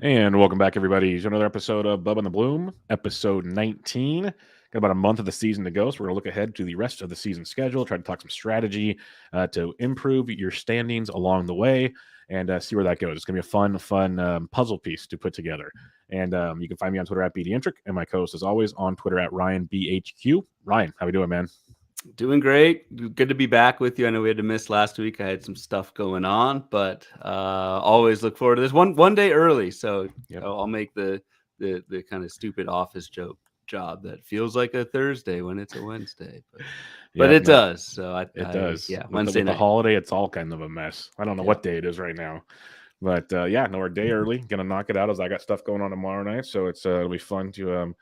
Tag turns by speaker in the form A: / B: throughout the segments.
A: And welcome back, everybody, to another episode of Bubba the Bloom, episode 19. Got about a month of the season to go, so we're going to look ahead to the rest of the season schedule, try to talk some strategy to improve your standings along the way, and see where that goes. It's going to be a fun puzzle piece to put together. And you can find me on Twitter at BDintric, and my co-host, as always, on Twitter at RyanBHQ. Ryan, how we doing, man?
B: Doing great. Good to be back with you. I know we had to miss last week. I had some stuff going on, but always look forward to this one day early. So
A: Yep.
B: I'll make the kind of stupid office job that feels like a Thursday when it's a Wednesday, but
A: Yep,
B: it
A: no,
B: does. So
A: it does.
B: yeah,
A: With
B: Wednesday
A: the
B: night.
A: holiday, it's all kind of a mess. I don't know
B: Yeah.
A: what day it is right now. But yeah, no, we're a day early. Gonna knock it out as I got stuff going on tomorrow night, so it'll be fun to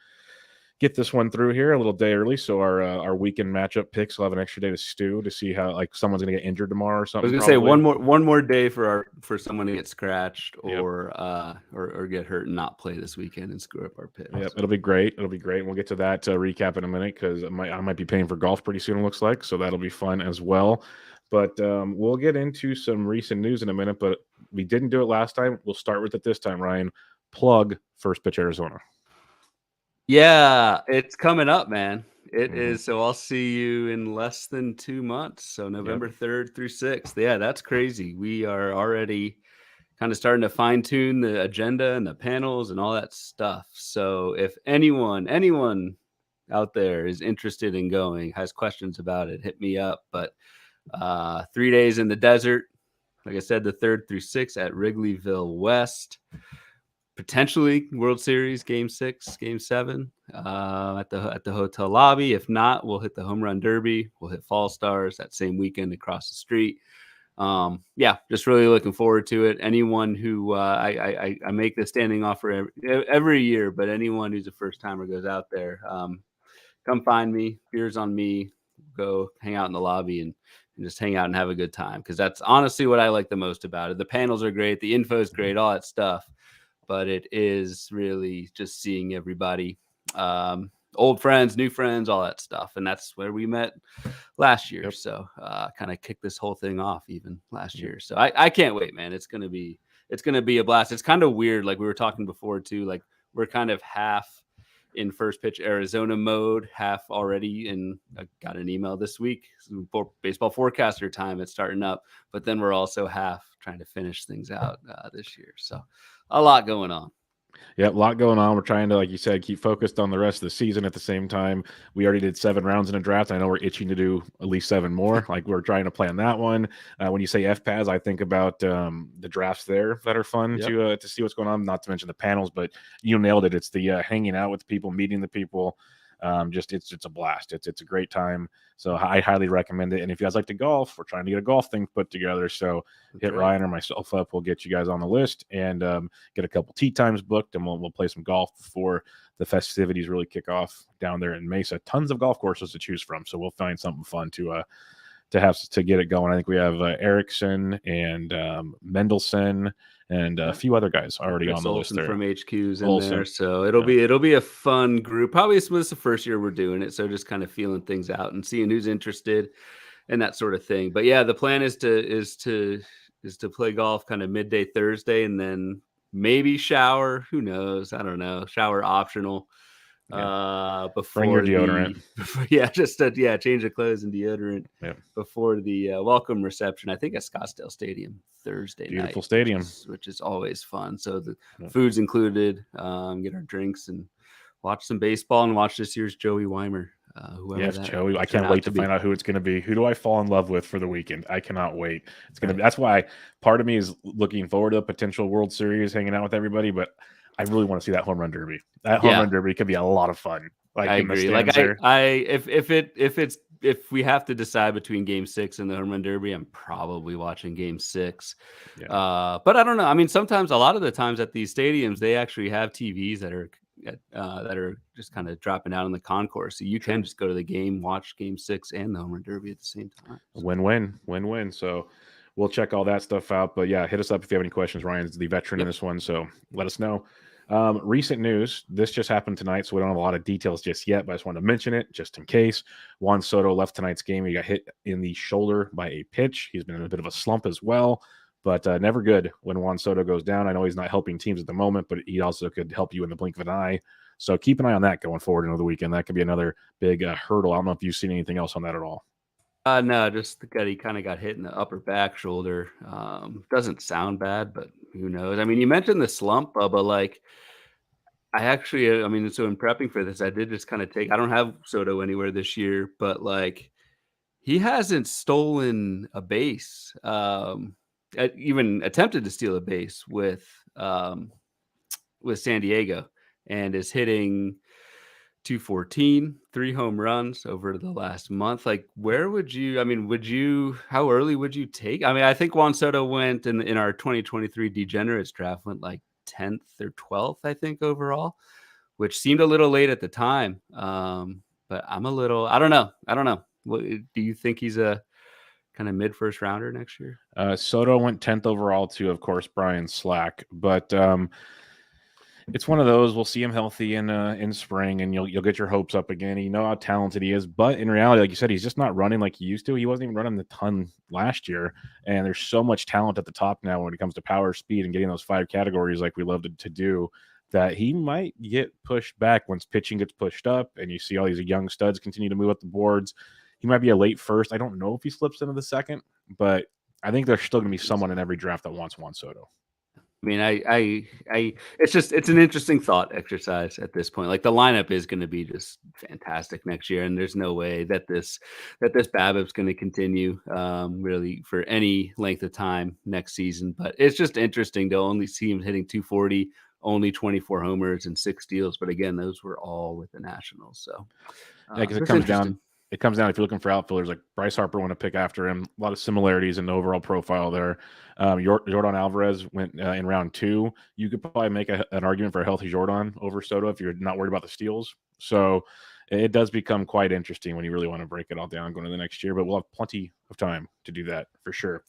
A: get this one through here a little day early. So our weekend matchup picks will have an extra day to stew to see how like someone's gonna get injured tomorrow or
B: I
A: something.
B: was gonna say
A: Probably.
B: one more day for someone to get scratched
A: Yep.
B: or get hurt and not play this weekend and screw up our picks.
A: Yep, it'll be great. It'll be great. We'll get to that recap in a minute because I might be paying for golf pretty soon. It looks like, so that'll be fun as well. But we'll get into some recent news in a minute. But we didn't do it last time. We'll start with it this time. Ryan, plug First Pitch Arizona.
B: Yeah, it's coming up, man. It
A: Mhm.
B: is. So I'll see you in less than 2 months. So November
A: Yep.
B: 3rd through 6th. Yeah, that's crazy. We are already kind of starting to fine tune the agenda and the panels and all that stuff. So if anyone out there is interested in going, has questions about it, hit me up. But 3 days in the desert, like I said, the 3rd through 6th at Wrigleyville West. Potentially World Series Game 6, Game 7 at the hotel lobby. If not, we'll hit the Home Run Derby. We'll hit Fall Stars that same weekend across the street. Yeah, just really looking forward to it. Anyone who I make the standing offer every year, but anyone who's a first timer goes out there, come find me. Beers on me. Go hang out in the lobby and just hang out and have a good time, because that's honestly what I like the most about it. The panels are great, the info is great, all that stuff, but it is really just seeing everybody, old friends, new friends, all that stuff. And that's where we met last year.
A: Yep.
B: So kind of kicked this whole thing off even last year. So I can't wait, man. It's gonna be a blast. It's kind of weird, like we were talking before too, like we're kind of half in First Pitch Arizona mode, half already in. I got an email this week for baseball forecaster time. It's starting up, but then we're also half trying to finish things out this year. So a lot going on.
A: Yeah, a lot going on. We're trying to, like you said, keep focused on the rest of the season at the same time. We already did 7 rounds in a draft. I know we're itching to do at least 7 more. Like we're trying to plan that one. When you say FPAS, I think about the drafts there that are fun to see what's going on. Not to mention the panels, but you nailed it. It's the hanging out with the people, meeting the people. It's a blast. It's a great time. So I highly recommend it. And if you guys like to golf, we're trying to get a golf thing put together. So hit Ryan or myself up. We'll get you guys on the list and get a couple tee times booked, and we'll play some golf before the festivities really kick off down there in Mesa. Tons of golf courses to choose from. So we'll find something fun to have to get it going. I think we have Erickson and Mendelssohn and a few other guys already
B: Chris
A: on the
B: Olsen
A: list there.
B: from HQ's in
A: Olsen.
B: there, so it'll be a fun group. Probably this is the first year we're doing it, so just kind of feeling things out and seeing who's interested and that sort of thing. But yeah, the plan is to play golf kind of midday Thursday, and then maybe shower. Who knows? I don't know. Shower optional. Before
A: Bring your deodorant.
B: Change of clothes and deodorant before the welcome reception. I think at Scottsdale Stadium Thursday night.
A: Beautiful stadium,
B: which is always fun. So the food's included. Get our drinks and watch some baseball and watch this year's Joey Weimer.
A: Yes, Joey. I can't wait to find out who it's going to be. Who do I fall in love with for the weekend? I cannot wait. It's going to be. That's why part of me is looking forward to a potential World Series, hanging out with everybody, but I really want to see that home run derby. That home run derby could be a lot of fun. Like
B: I agree. Like if we have to decide between Game 6 and the home run derby, I'm probably watching Game 6.
A: Yeah.
B: But I don't know. I mean, a lot of the times at these stadiums, they actually have TVs that are just kind of dropping out in the concourse, so you can just go to the game, watch Game 6 and the home run derby at the same time.
A: So. Win-win. So we'll check all that stuff out. But yeah, hit us up if you have any questions. Ryan's the veteran in this one, so let us know. Recent news. This just happened tonight, so we don't have a lot of details just yet, but I just wanted to mention it just in case. Juan Soto left tonight's game. He got hit in the shoulder by a pitch. He's been in a bit of a slump as well, but never good when Juan Soto goes down. I know he's not helping teams at the moment, but he also could help you in the blink of an eye. So keep an eye on that going forward into the weekend. That could be another big hurdle. I don't know if you've seen anything else on that at all.
B: No, just the guy, he kind of got hit in the upper back shoulder. Doesn't sound bad, but who knows? I mean, you mentioned the slump, Bubba. Like, I actually, I mean, so in prepping for this, I did just kind of I don't have Soto anywhere this year, but like, he hasn't stolen a base, even attempted to steal a base with San Diego, and is hitting 214, 3 home runs over the last month. Like, where would you, I mean, how early would you take? I mean, I think Juan Soto went in our 2023 Degenerates draft, went like 10th or 12th, I think, overall, which seemed a little late at the time. But I don't know. What do you think? He's a kind of mid first rounder next year?
A: Soto went 10th overall to, of course, Brian Slack, but it's one of those. We'll see him healthy in spring, and you'll get your hopes up again. You know how talented he is, but in reality, like you said, he's just not running like he used to. He wasn't even running the ton last year, and there's so much talent at the top now when it comes to power, speed, and getting those 5 categories like we love to do, that he might get pushed back once pitching gets pushed up, and you see all these young studs continue to move up the boards. He might be a late first. I don't know if he slips into the second, but I think there's still going to be someone in every draft that wants Juan Soto.
B: I mean, it's an interesting thought exercise at this point. Like, the lineup is going to be just fantastic next year, and there's no way that this BABIP's going to continue really for any length of time next season. But it's just interesting to only see him hitting 240, only 24 homers and 6 steals. But again, those were all with the Nationals. So
A: yeah, because it comes down. It comes down if you're looking for outfielders, like Bryce Harper want to pick after him. A lot of similarities in the overall profile there. Jordan Alvarez went in round 2. You could probably make an argument for a healthy Jordan over Soto if you're not worried about the steals. So it does become quite interesting when you really want to break it all down going into the next year. But we'll have plenty of time to do that for sure.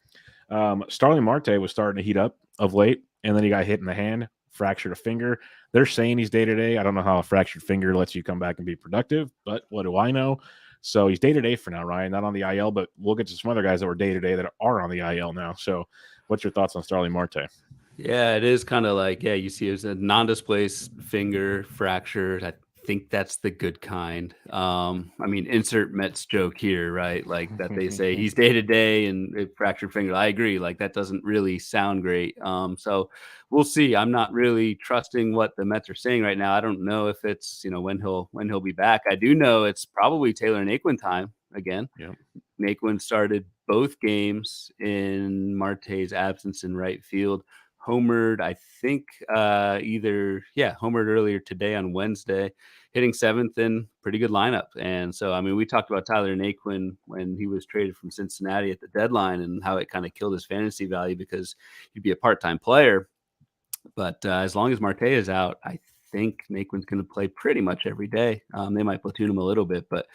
A: Starling Marte was starting to heat up of late, and then he got hit in the hand, fractured a finger. They're saying he's day-to-day. I don't know how a fractured finger lets you come back and be productive, but what do I know? So he's day-to-day for now, Ryan, not on the IL, but we'll get to some other guys that were day-to-day that are on the IL now. So what's your thoughts on Starling Marte?
B: Yeah, it is kind of like, you see it's a non-displaced finger fracture. I think that's the good kind. I mean, insert Mets joke here, right? Like that they say he's day-to-day and a fractured finger. I agree. Like, that doesn't really sound great. So we'll see. I'm not really trusting what the Mets are saying right now. I don't know if it's, when he'll be back. I do know it's probably Taylor Naquin time again.
A: Yep.
B: Naquin started both games in Marte's absence in right field. Homered, I think, homered earlier today on Wednesday, hitting 7th in pretty good lineup. And so, I mean, we talked about Tyler Naquin when he was traded from Cincinnati at the deadline and how it kind of killed his fantasy value because he'd be a part-time player. But as long as Marte is out, I think Naquin's going to play pretty much every day. They might platoon him a little bit, but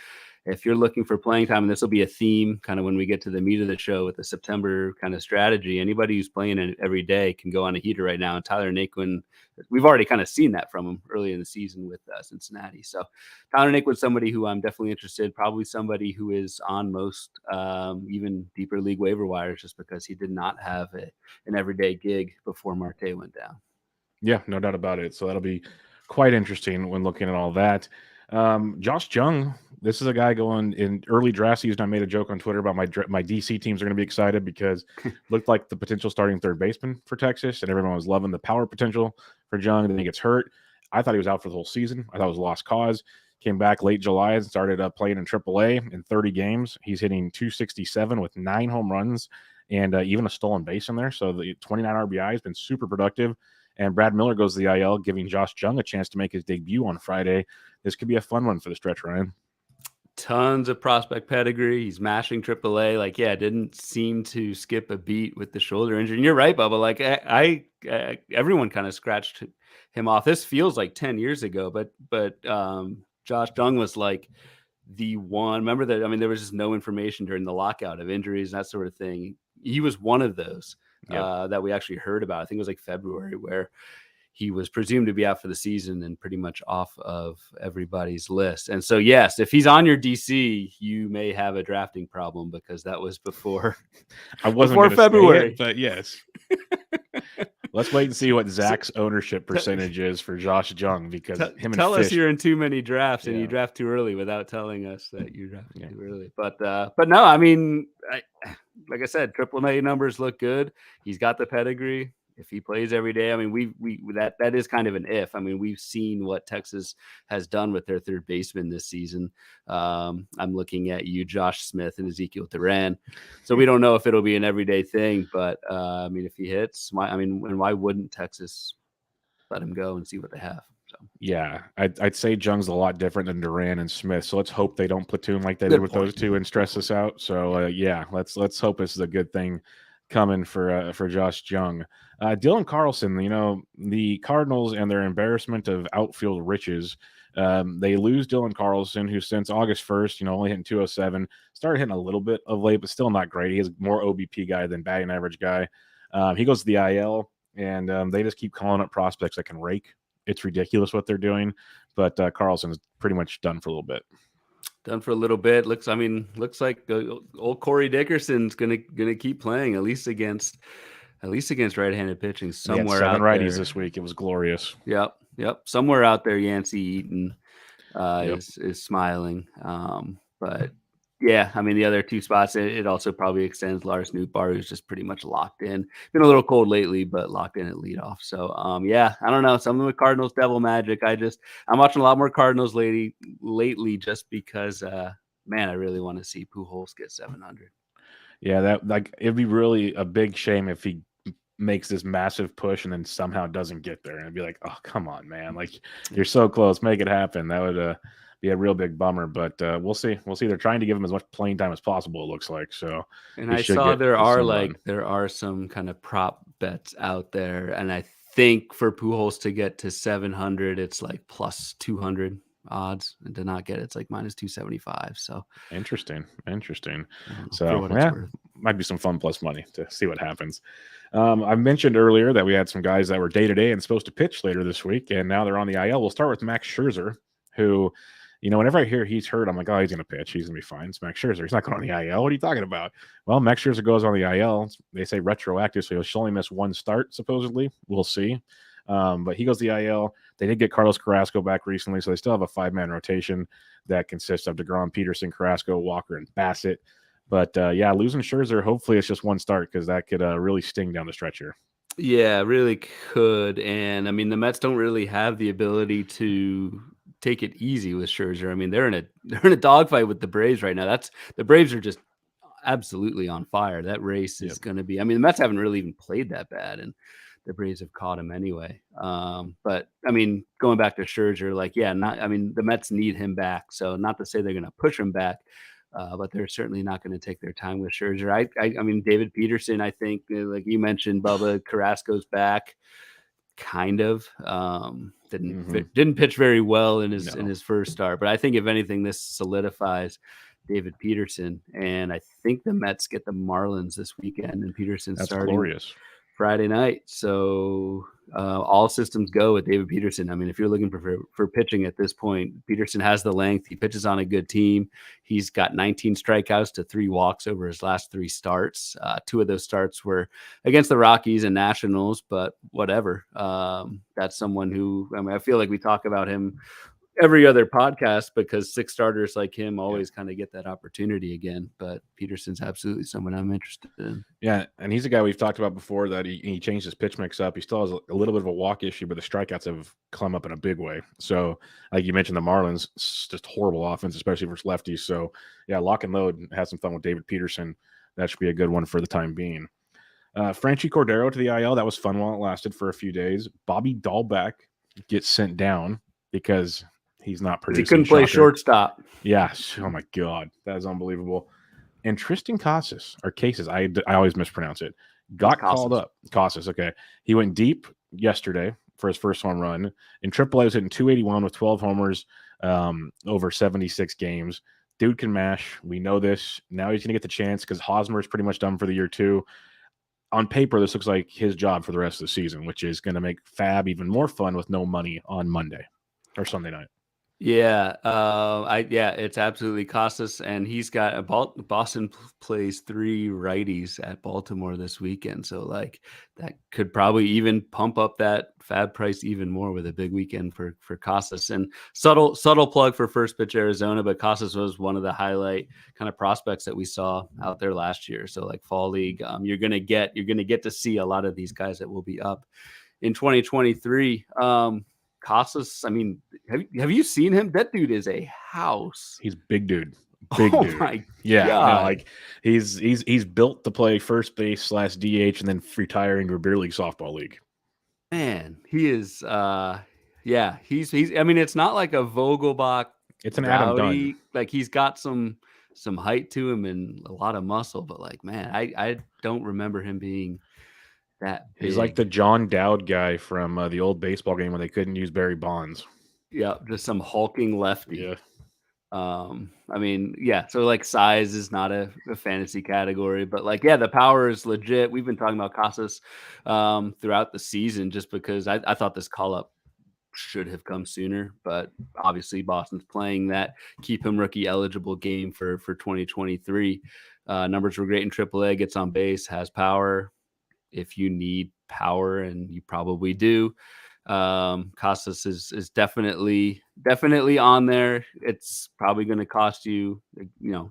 B: if you're looking for playing time, and this will be a theme kind of when we get to the meat of the show with the September kind of strategy, anybody who's playing it every day can go on a heater right now. And Tyler Naquin, we've already kind of seen that from him early in the season with Cincinnati. So Tyler Naquin's somebody who I'm definitely interested, probably somebody who is on most even deeper league waiver wires just because he did not have an everyday gig before Marte went down.
A: Yeah, no doubt about it. So that'll be quite interesting when looking at all that. Josh Jung, this is a guy going in early draft season. I made a joke on Twitter about my DC teams are going to be excited because it looked like the potential starting third baseman for Texas, and everyone was loving the power potential for Jung. And then he gets hurt. I thought he was out for the whole season. I thought it was a lost cause. Came back late July and started playing in AAA in 30 games. He's hitting 267 with 9 home runs and even a stolen base in there. So the 29 RBI has been super productive. And Brad Miller goes to the IL, giving Josh Jung a chance to make his debut on Friday. This could be a fun one for the stretch, Ryan.
B: Tons of prospect pedigree. He's mashing AAA. Like, didn't seem to skip a beat with the shoulder injury. And you're right, Bubba. Like, everyone kind of scratched him off. This feels like 10 years ago, but Josh Jung was like the one. Remember that? I mean, there was just no information during the lockout of injuries and that sort of thing. He was one of those that we actually heard about. I think it was like February, where he was presumed to be out for the season and pretty much off of everybody's list. And so, yes, if he's on your DC, you may have a drafting problem because that was before
A: I wasn't
B: before
A: going to say
B: February.
A: it, but yes. Let's wait and see what Zach's ownership percentage is for Josh Jung, because
B: tell us you're in too many drafts and
A: Yeah.
B: you draft too early without telling us that you drafted too early. But no, I mean, like I said, AAA numbers look good. He's got the pedigree. If he plays every day, I mean, we that is kind of an if. I mean, we've seen what Texas has done with their third baseman this season. I'm looking at you, Josh Smith and Ezekiel Duran. So we don't know if it'll be an everyday thing, but I mean, if he hits, why wouldn't Texas let him go and see what they have? So.
A: Yeah, I'd say Jung's a lot different than Duran and Smith. So let's hope they don't platoon like they did with those two and stress us out. So yeah, let's hope this is a good thing coming for Josh Jung. Dylan Carlson, the Cardinals and their embarrassment of outfield riches. They lose Dylan Carlson, who since August 1st, only hitting 207, started hitting a little bit of late, but still not great. He is more OBP guy than batting average guy. He goes to the IL, and they just keep calling up prospects that can rake. It's ridiculous what they're doing, but Carlson is pretty much done for a little bit.
B: Done for a little bit. Looks like old Corey Dickerson's gonna keep playing at least against right-handed pitching somewhere out there. 7 righties
A: this week. It was glorious.
B: Yep. Somewhere out there, Yancey Eaton is smiling. But yeah, I mean, the other two spots, it also probably extends Lars Nootbaar, who's just pretty much locked in. Been a little cold lately, but locked in at leadoff. So, yeah, I don't know. Something with Cardinals devil magic. I'm watching a lot more Cardinals lately just because, man, I really want to see Pujols get 700.
A: Yeah, it'd be really a big shame if he makes this massive push and then somehow doesn't get there. And it'd be like, oh, come on, man. Like, you're so close. Make it happen. That would be a real big bummer, but we'll see. They're trying to give him as much playing time as possible, it looks like. So,
B: and I saw there are some kind of prop bets out there, and I think for Pujols to get to 700, it's like plus 200 odds, and to not get it's like minus 275. So
A: interesting. So yeah, might be some fun plus money to see what happens. I mentioned earlier that we had some guys that were day-to-day and supposed to pitch later this week, and now they're on the IL. We'll start with Max Scherzer, who, whenever I hear he's hurt, I'm like, oh, he's going to pitch. He's going to be fine. It's Max Scherzer. He's not going on the IL. What are you talking about? Well, Max Scherzer goes on the IL. They say retroactive, so he'll only miss one start, supposedly. We'll see. But he goes to the IL. They did get Carlos Carrasco back recently, so they still have a 5-man rotation that consists of DeGrom, Peterson, Carrasco, Walker, and Bassett. But, yeah, losing Scherzer, hopefully it's just one start, because that could really sting down the stretch here.
B: Yeah, really could. And, I mean, the Mets don't really have the ability to take it easy with Scherzer. I mean, they're in a dogfight with the Braves right now. The Braves are just absolutely on fire. That race is going to be, I mean, the Mets haven't really even played that bad, and the Braves have caught him anyway. But I mean, going back to Scherzer, the Mets need him back. So not to say they're going to push him back, but they're certainly not going to take their time with Scherzer. I mean, David Peterson, I think, like you mentioned, Bubba, Carrasco's back. Kind of didn't pitch very well in his first start, but I think if anything, this solidifies David Peterson, and I think the Mets get the Marlins this weekend, and Peterson's starting
A: glorious.
B: Friday night. So all systems go with David Peterson. I mean, if you're looking for pitching at this point, Peterson has the length. He pitches on a good team. He's got 19 strikeouts to 3 walks over his last 3 starts. 2 of those starts were against the Rockies and Nationals, but whatever. That's someone who, I mean, I feel like we talk about him every other podcast because 6 starters like him always kind of get that opportunity again. But Peterson's absolutely someone I'm interested in.
A: Yeah, and he's a guy we've talked about before that he changed his pitch mix up. He still has a little bit of a walk issue, but the strikeouts have come up in a big way. So, like you mentioned, the Marlins, just horrible offense, especially versus lefties. So, yeah, lock and load, have some fun with David Peterson. That should be a good one for the time being. Franchy Cordero to the IL. That was fun while it lasted for a few days. Bobby Dahlbeck gets sent down because he's not producing.
B: He couldn't play shortstop.
A: Yeah. Oh, my God. That is unbelievable. And Triston Casas, or Cases, I always mispronounce it, got called up. Casas, okay. He went deep yesterday for his first home run. In AAA, he was hitting 281 with 12 homers over 76 games. Dude can mash. We know this. Now he's going to get the chance because Hosmer is pretty much done for the year too. on paper, this looks like his job for the rest of the season, which is going to make Fab even more fun with no money on Monday or Sunday night.
B: Yeah, it's absolutely Casas, and he's got Boston plays 3 righties at Baltimore this weekend, so like that could probably even pump up that Fab price even more with a big weekend for Casas. And subtle plug for first pitch Arizona, but Casas was one of the highlight kind of prospects that we saw out there last year. So like fall league, you're gonna get to see a lot of these guys that will be up in 2023. Casas, I mean, have you seen him? That dude is a house.
A: He's big dude. Big dude.
B: My
A: yeah,
B: God.
A: No, like he's built to play first base / DH and then retire into a beer league softball league.
B: Man, he is he's I mean, it's not like a Vogelbach.
A: It's an Adam Dunn.
B: Like he's got some height to him and a lot of muscle, but like, man, I don't remember him being that big.
A: He's like the John Dowd guy from the old baseball game when they couldn't use Barry Bonds.
B: Yeah, just some hulking lefty.
A: Yeah.
B: I mean, yeah, so like size is not a fantasy category, but like, yeah, the power is legit. We've been talking about Casas throughout the season just because I thought this call up should have come sooner, but obviously Boston's playing that keep him rookie eligible game for 2023. Numbers were great in AAA, gets on base, has power. If you need power, and you probably do, Casas is definitely on there. It's probably going to cost you,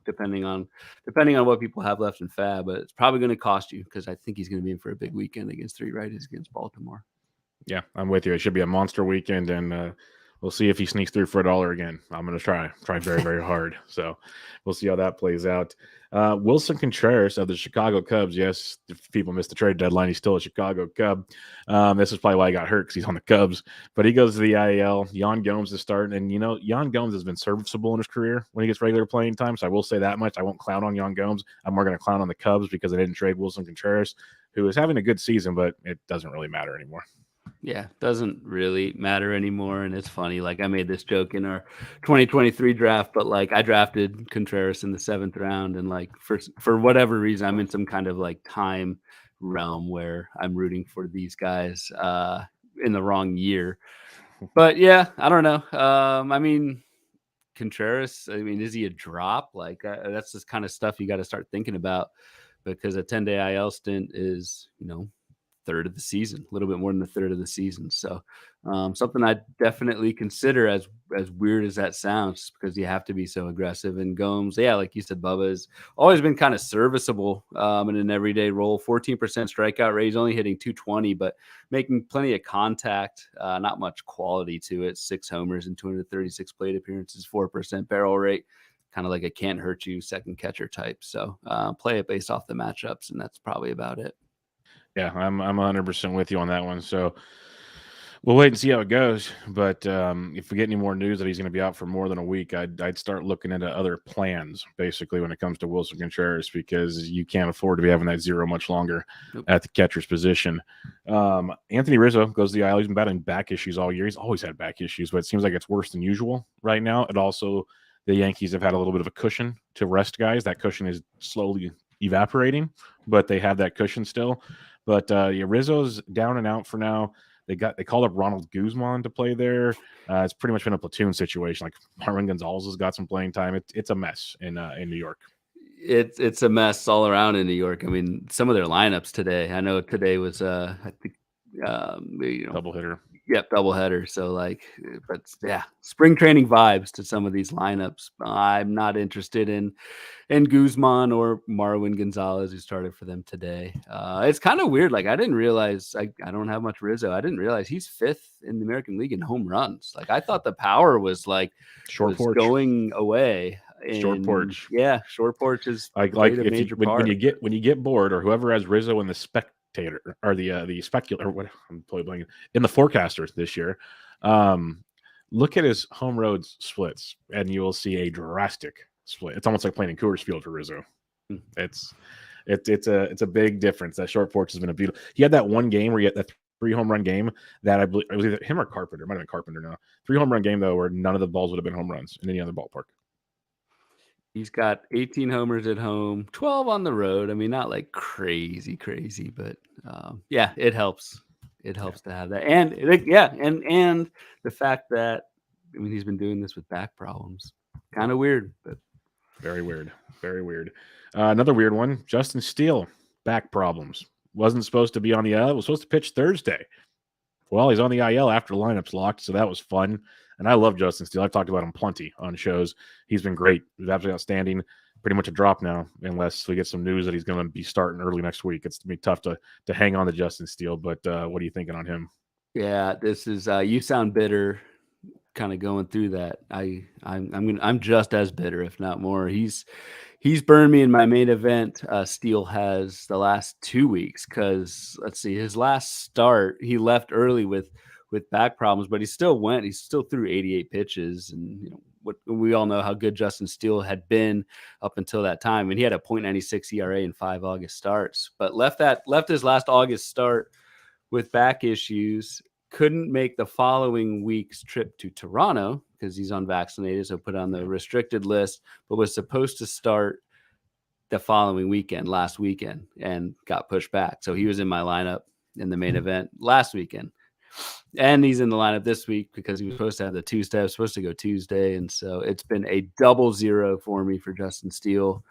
B: depending on what people have left in Fab, but it's probably going to cost you because I think he's going to be in for a big weekend against 3 righties against Baltimore.
A: Yeah, I'm with you. It should be a monster weekend, and we'll see if he sneaks through for $1 again. I'm going to try very, very hard. So we'll see how that plays out. Willson Contreras of the Chicago Cubs. Yes, if people missed the trade deadline, he's still a Chicago Cub. This is probably why he got hurt because he's on the Cubs. But he goes to the IL. Jan Gomes is starting. And, Jan Gomes has been serviceable in his career when he gets regular playing time. So I will say that much. I won't clown on Jan Gomes. I'm more going to clown on the Cubs because they didn't trade Willson Contreras, who is having a good season, but it doesn't really matter anymore.
B: Yeah, doesn't really matter anymore. And it's funny, like I made this joke in our 2023 draft, but like I drafted Contreras in the 7th round, and like for whatever reason, I'm in some kind of like time realm where I'm rooting for these guys in the wrong year. But yeah, I don't know. I mean, Contreras, I mean, is he a drop? Like that's this kind of stuff you got to start thinking about, because a 10-day IL stint is, third of the season, a little bit more than a third of the season. So something I definitely consider, as weird as that sounds, because you have to be so aggressive. And Gomes, yeah, like you said, Bubba has always been kind of serviceable in an everyday role. 14% strikeout rate. He's only hitting 220, but making plenty of contact. Not much quality to it. 6 homers and 236 plate appearances, 4% barrel rate. Kind of like a can't hurt you second catcher type. So play it based off the matchups, and that's probably about it.
A: Yeah, I'm 100% with you on that one. So we'll wait and see how it goes. But if we get any more news that he's going to be out for more than a week, I'd start looking into other plans, basically, when it comes to Willson Contreras, because you can't afford to be having that 0 much longer at the catcher's position. Anthony Rizzo goes to the IL. He's been battling back issues all year. He's always had back issues, but it seems like it's worse than usual right now. And also, the Yankees have had a little bit of a cushion to rest guys. That cushion is slowly evaporating, but they have that cushion still. But Rizzo's down and out for now. They called up Ronald Guzman to play there. It's pretty much been a platoon situation. Like Marwin Gonzalez has got some playing time. It's a mess in New York.
B: It's a mess all around in New York. I mean, some of their lineups today. I know today was I think
A: doubleheader.
B: Yep, doubleheader. So like, but yeah, spring training vibes to some of these lineups. I'm not interested in Guzman or Marwin Gonzalez, who started for them today. It's kind of weird. Like I didn't realize I don't have much Rizzo. I didn't realize he's 5th in the American League in home runs. Like I thought the power was like going away.
A: Short porch.
B: Yeah, short porch is
A: like
B: a major part.
A: When you get bored, or whoever has Rizzo in the spectator or the speculator, what I'm totally blanking, in the forecasters this year, look at his home road splits, and you will see a drastic split. It's almost like playing in Coors Field for Rizzo. It's a big difference. That short porch has been a beautiful. He had that one game where he had that 3 home run game that I believe it was either him or Carpenter. It might have been Carpenter now. 3 home run game though, where none of the balls would have been home runs in any other ballpark.
B: He's got 18 homers at home, 12 on the road. I mean, not like crazy, but yeah, it helps. It helps to have that, and and the fact that he's been doing this with back problems, kind of weird, but
A: very weird, very weird. Another weird one: Justin Steele, back problems. Wasn't supposed to be on the IL. Was supposed to pitch Thursday. Well, he's on the IL after the lineup's locked, so that was fun. And I love Justin Steele. I've talked about him plenty on shows. He's been great. He's absolutely outstanding. Pretty much a drop now, unless we get some news that he's going to be starting early next week. It's going to be tough to hang on to Justin Steele, but what are you thinking on him?
B: Yeah, this is you sound bitter, kind of going through that. I'm just as bitter, if not more. He's burned me in my main event. Steele has the last 2 weeks because let's see, his last start he left early with back problems, but he still went. He still threw 88 pitches, and what we all know how good Justin Steele had been up until that time, and he had a .96 ERA in 5 August starts, but left his last August start with back issues. Couldn't make the following week's trip to Toronto because he's unvaccinated, so put on the restricted list, but was supposed to start the following weekend, last weekend, and got pushed back. So he was in my lineup in the main event last weekend. And he's in the lineup this week because he was supposed to have the Tuesday. I was supposed to go Tuesday. And so it's been a 0-0 for me for Justin Steele.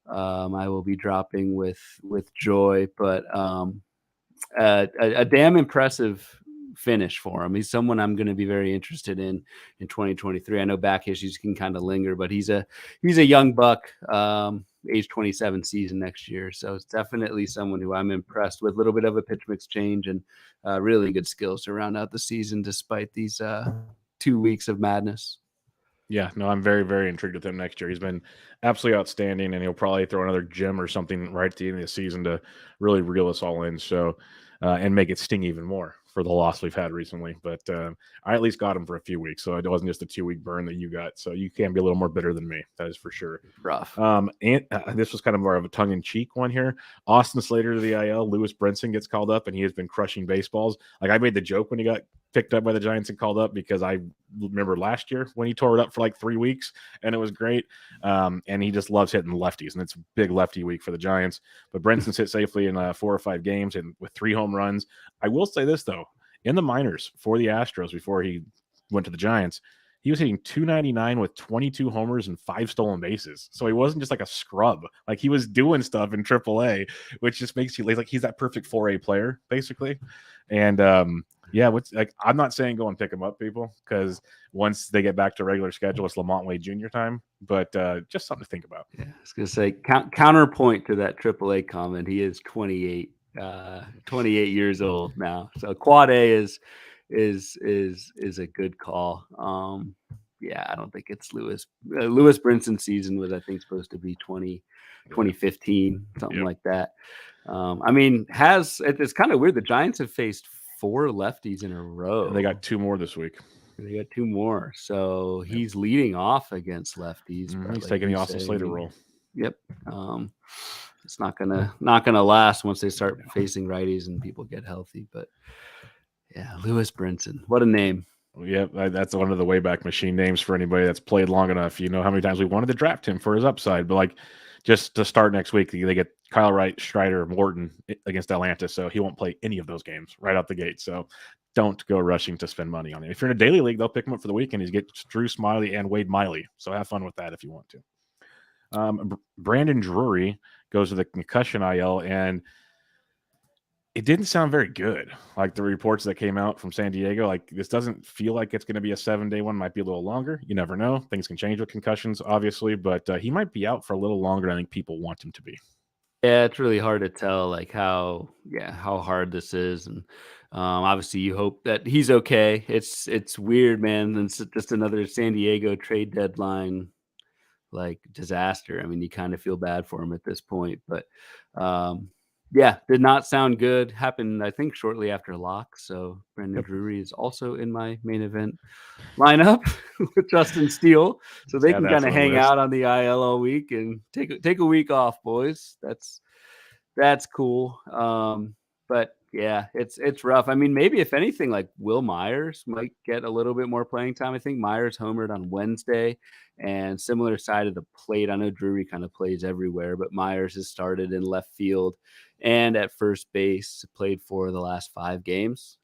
B: I will be dropping with joy, but a damn impressive finish for him. He's someone I'm going to be very interested in 2023. I know back issues can kind of linger, but he's a young buck, age 27 season next year. So it's definitely someone who I'm impressed with. A little bit of a pitch mix change and really good skills to round out the season despite these 2 weeks of madness.
A: Yeah, no, I'm very, very intrigued with him next year. He's been absolutely outstanding, and he'll probably throw another gem or something right at the end of the season to really reel us all in. So, and make it sting even more for the loss we've had recently. But I at least got him for a few weeks, so it wasn't just a 2-week burn that you got. So you can be a little more bitter than me. That is for sure.
B: Rough.
A: And this was kind of more of a tongue-in-cheek one here. Austin Slater to the IL. Lewis Brinson gets called up, and he has been crushing baseballs. Like I made the joke when he got picked up by the Giants and called up because I remember last year when he tore it up for like 3 weeks and it was great. And he just loves hitting lefties, and it's a big lefty week for the Giants. But Brinson's hit safely in 4 or 5 games and with 3 home runs. I will say this though, in the minors for the Astros before he went to the Giants, he was hitting .299 with 22 homers and 5 stolen bases. So he wasn't just like a scrub. Like he was doing stuff in AAA, which just makes you like he's that perfect 4A player basically. And yeah, I'm not saying go and pick him up, people, because once they get back to regular schedule, it's Lamont Wade Jr. time. But just something to think about.
B: Yeah, I was gonna say counterpoint to that AAA comment. He is 28 years old now. So quad A is a good call. Yeah, I don't think it's Lewis. Lewis Brinson's season was, I think, supposed to be 2015, something like that. I mean, it's kind of weird. The Giants have faced 4 lefties in a row.
A: And they got 2 more this week.
B: They got 2 more. So he's leading off against lefties.
A: He's taking the Austin Slater role.
B: Yep. It's not gonna last once they start facing righties and people get healthy. But yeah, Lewis Brinson, what a name.
A: Yep, that's one of the Wayback Machine names for anybody that's played long enough. You know how many times we wanted to draft him for his upside, but like just to start next week, they get Kyle Wright, Strider, Morton against Atlanta, so he won't play any of those games right out the gate. So don't go rushing to spend money on him. If you're in a daily league, they'll pick him up for the weekend. He's get Drew Smiley and Wade Miley, so have fun with that if you want to. Brandon Drury goes to the concussion IL, and it didn't sound very good. Like the reports that came out from San Diego, like this doesn't feel like it's going to be a 7-day one. Might be a little longer. You never know. Things can change with concussions, obviously, but he might be out for a little longer than I think people want him to be.
B: Yeah, it's really hard to tell like how hard this is. And obviously you hope that he's okay. It's weird, man. It's just another San Diego trade deadline like disaster. I mean, you kind of feel bad for him at this point, but yeah, did not sound good. Happened, I think, shortly after lock. So Brandon Drury is also in my main event lineup with Justin Steele. So they can kind of hang out on the IL all week and take a week off, boys. That's cool. But Yeah, it's rough. I mean, maybe if anything, like Will Myers might get a little bit more playing time. I think Myers homered on Wednesday, and similar side of the plate. I know Drury kind of plays everywhere, but Myers has started in left field and at first base. Played for the last 5 games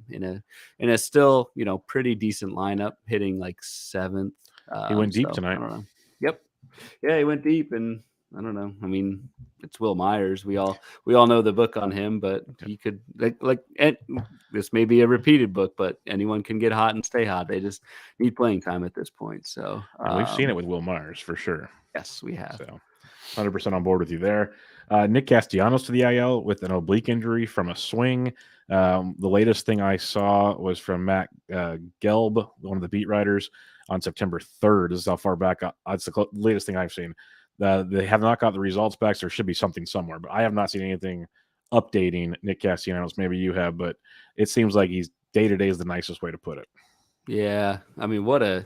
B: in a still pretty decent lineup, hitting like 7th.
A: He went deep
B: So I
A: tonight.
B: don't know. Yep. Yeah, he went deep, and I don't know. I mean, it's Will Myers. We all know the book on him, but he could and this may be a repeated book, but anyone can get hot and stay hot. They just need playing time at this point. So,
A: And we've seen it with Will Myers for sure.
B: yes, we have.
A: So 100% on board with you there. Nick Castellanos to the IL with an oblique injury from a swing. The latest thing I saw was from Matt Gelb, one of the beat writers, on September 3rd. This is how far back. It's the latest thing I've seen. They have not got the results back, so there should be something somewhere. But I have not seen anything updating Nick Castellanos. Maybe you have, but it seems like he's day-to-day is the nicest way to put it.
B: Yeah, I mean, what a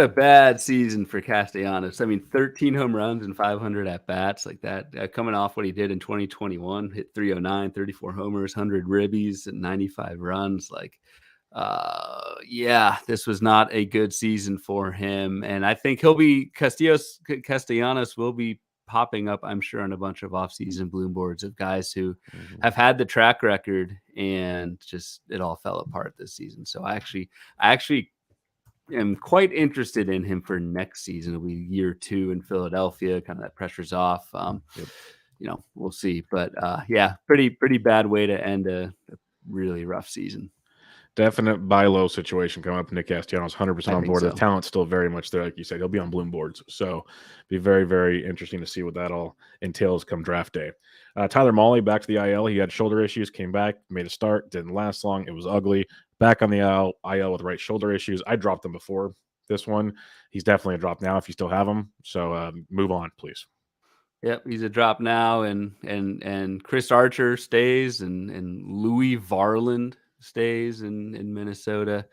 B: bad season for Castellanos. I mean, 13 home runs and 500 at bats like that. Coming off what he did in 2021, hit 309, 34 homers, 100 ribbies, and 95 runs. Yeah, this was not a good season for him. And I think Castellanos will be popping up, I'm sure, on a bunch of offseason bloom boards of guys who have had the track record and just it all fell apart this season. So I actually am quite interested in him for next season. It'll be year 2 in Philadelphia. Kind of that pressure's off. We'll see. But yeah, pretty bad way to end a really rough season.
A: Definite buy low situation coming up. Nick Castellanos 100% on board. So. The talent's still very much there, like you said. He'll be on bloom boards, so be very, very interesting to see what that all entails come draft day. Tyler Mahle back to the IL. He had shoulder issues, came back, made a start, didn't last long. It was ugly. Back on the IL with right shoulder issues. I dropped him before this one. He's definitely a drop now if you still have him. So move on, please.
B: Yep, he's a drop now, and Chris Archer stays, and Louis Varland stays in Minnesota.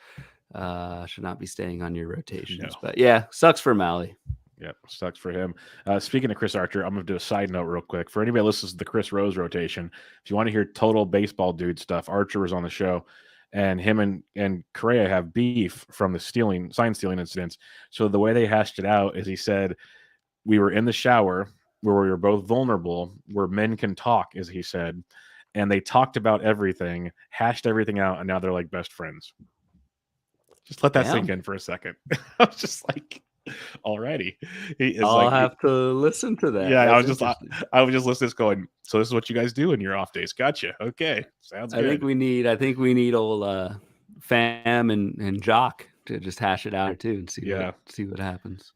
B: Should not be staying on your rotations. No. But yeah, sucks for Mahle.
A: Yep, sucks for him. Speaking of Chris Archer, I'm going to do a side note real quick. For anybody that listens to the Chris Rose rotation, if you want to hear total baseball dude stuff, Archer was on the show, and him and Correa have beef from the sign stealing incidents. So the way they hashed it out is he said, we were in the shower where we were both vulnerable, where men can talk, as he said, and they talked about everything, hashed everything out, and now they're like best friends. Just let that sink in for a second. I was just like, alrighty.
B: I'll have to listen to that.
A: Yeah, I was just listening to this going, so this is what you guys do in your off days. Gotcha. Okay. Sounds good.
B: I think we need old Fam and Jock to just hash it out too and see what happens.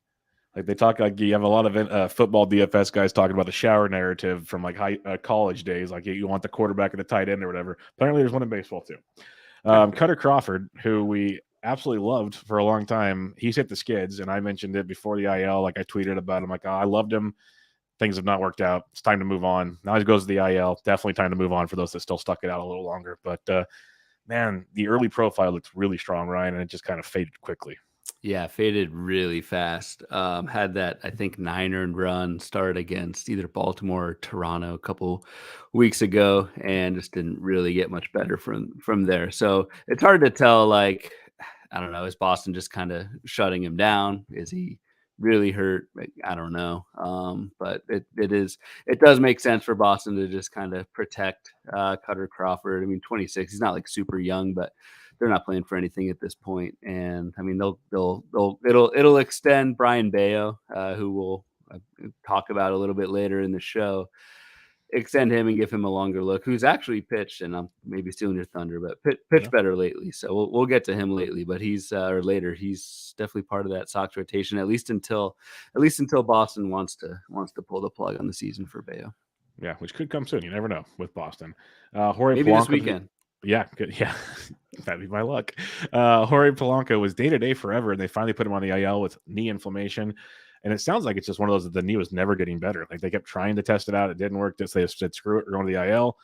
A: Like they talk, like you have a lot of football DFS guys talking about the shower narrative from like college days. Like you want the quarterback and the tight end or whatever. Apparently there's one in baseball too. Cutter Crawford, who we absolutely loved for a long time. He's hit the skids, and I mentioned it before the IL. Like I tweeted about him, like, oh, I loved him. Things have not worked out. It's time to move on. Now he goes to the IL. Definitely time to move on for those that still stuck it out a little longer. But man, the early profile looks really strong, Ryan, and it just kind of faded quickly.
B: Yeah, faded really fast. Had that, I think, 9 earned run start against either Baltimore or Toronto a couple weeks ago, and just didn't really get much better from there. So it's hard to tell, like, I don't know, is Boston just kind of shutting him down? Is he really hurt? I don't know. But it does make sense for Boston to just kind of protect Cutter Crawford. I mean, 26, he's not like super young, but they're not playing for anything at this point. And I mean, it'll extend Brayan Bello, who we'll talk about a little bit later in the show. Extend him and give him a longer look, who's actually pitched, and I'm maybe stealing your thunder, but pitched better lately. So we'll get to him lately, but he's definitely part of that Sox rotation, at least until Boston wants to pull the plug on the season for Bello.
A: Yeah, which could come soon. You never know with Boston. Jorge
B: maybe
A: Polanco,
B: this weekend.
A: Yeah, good. Yeah, that'd be my luck. Jorge Polanco was day-to-day forever, and they finally put him on the IL with knee inflammation. And it sounds like it's just one of those that the knee was never getting better. Like they kept trying to test it out. It didn't work. They said, screw it, we're going to the IL.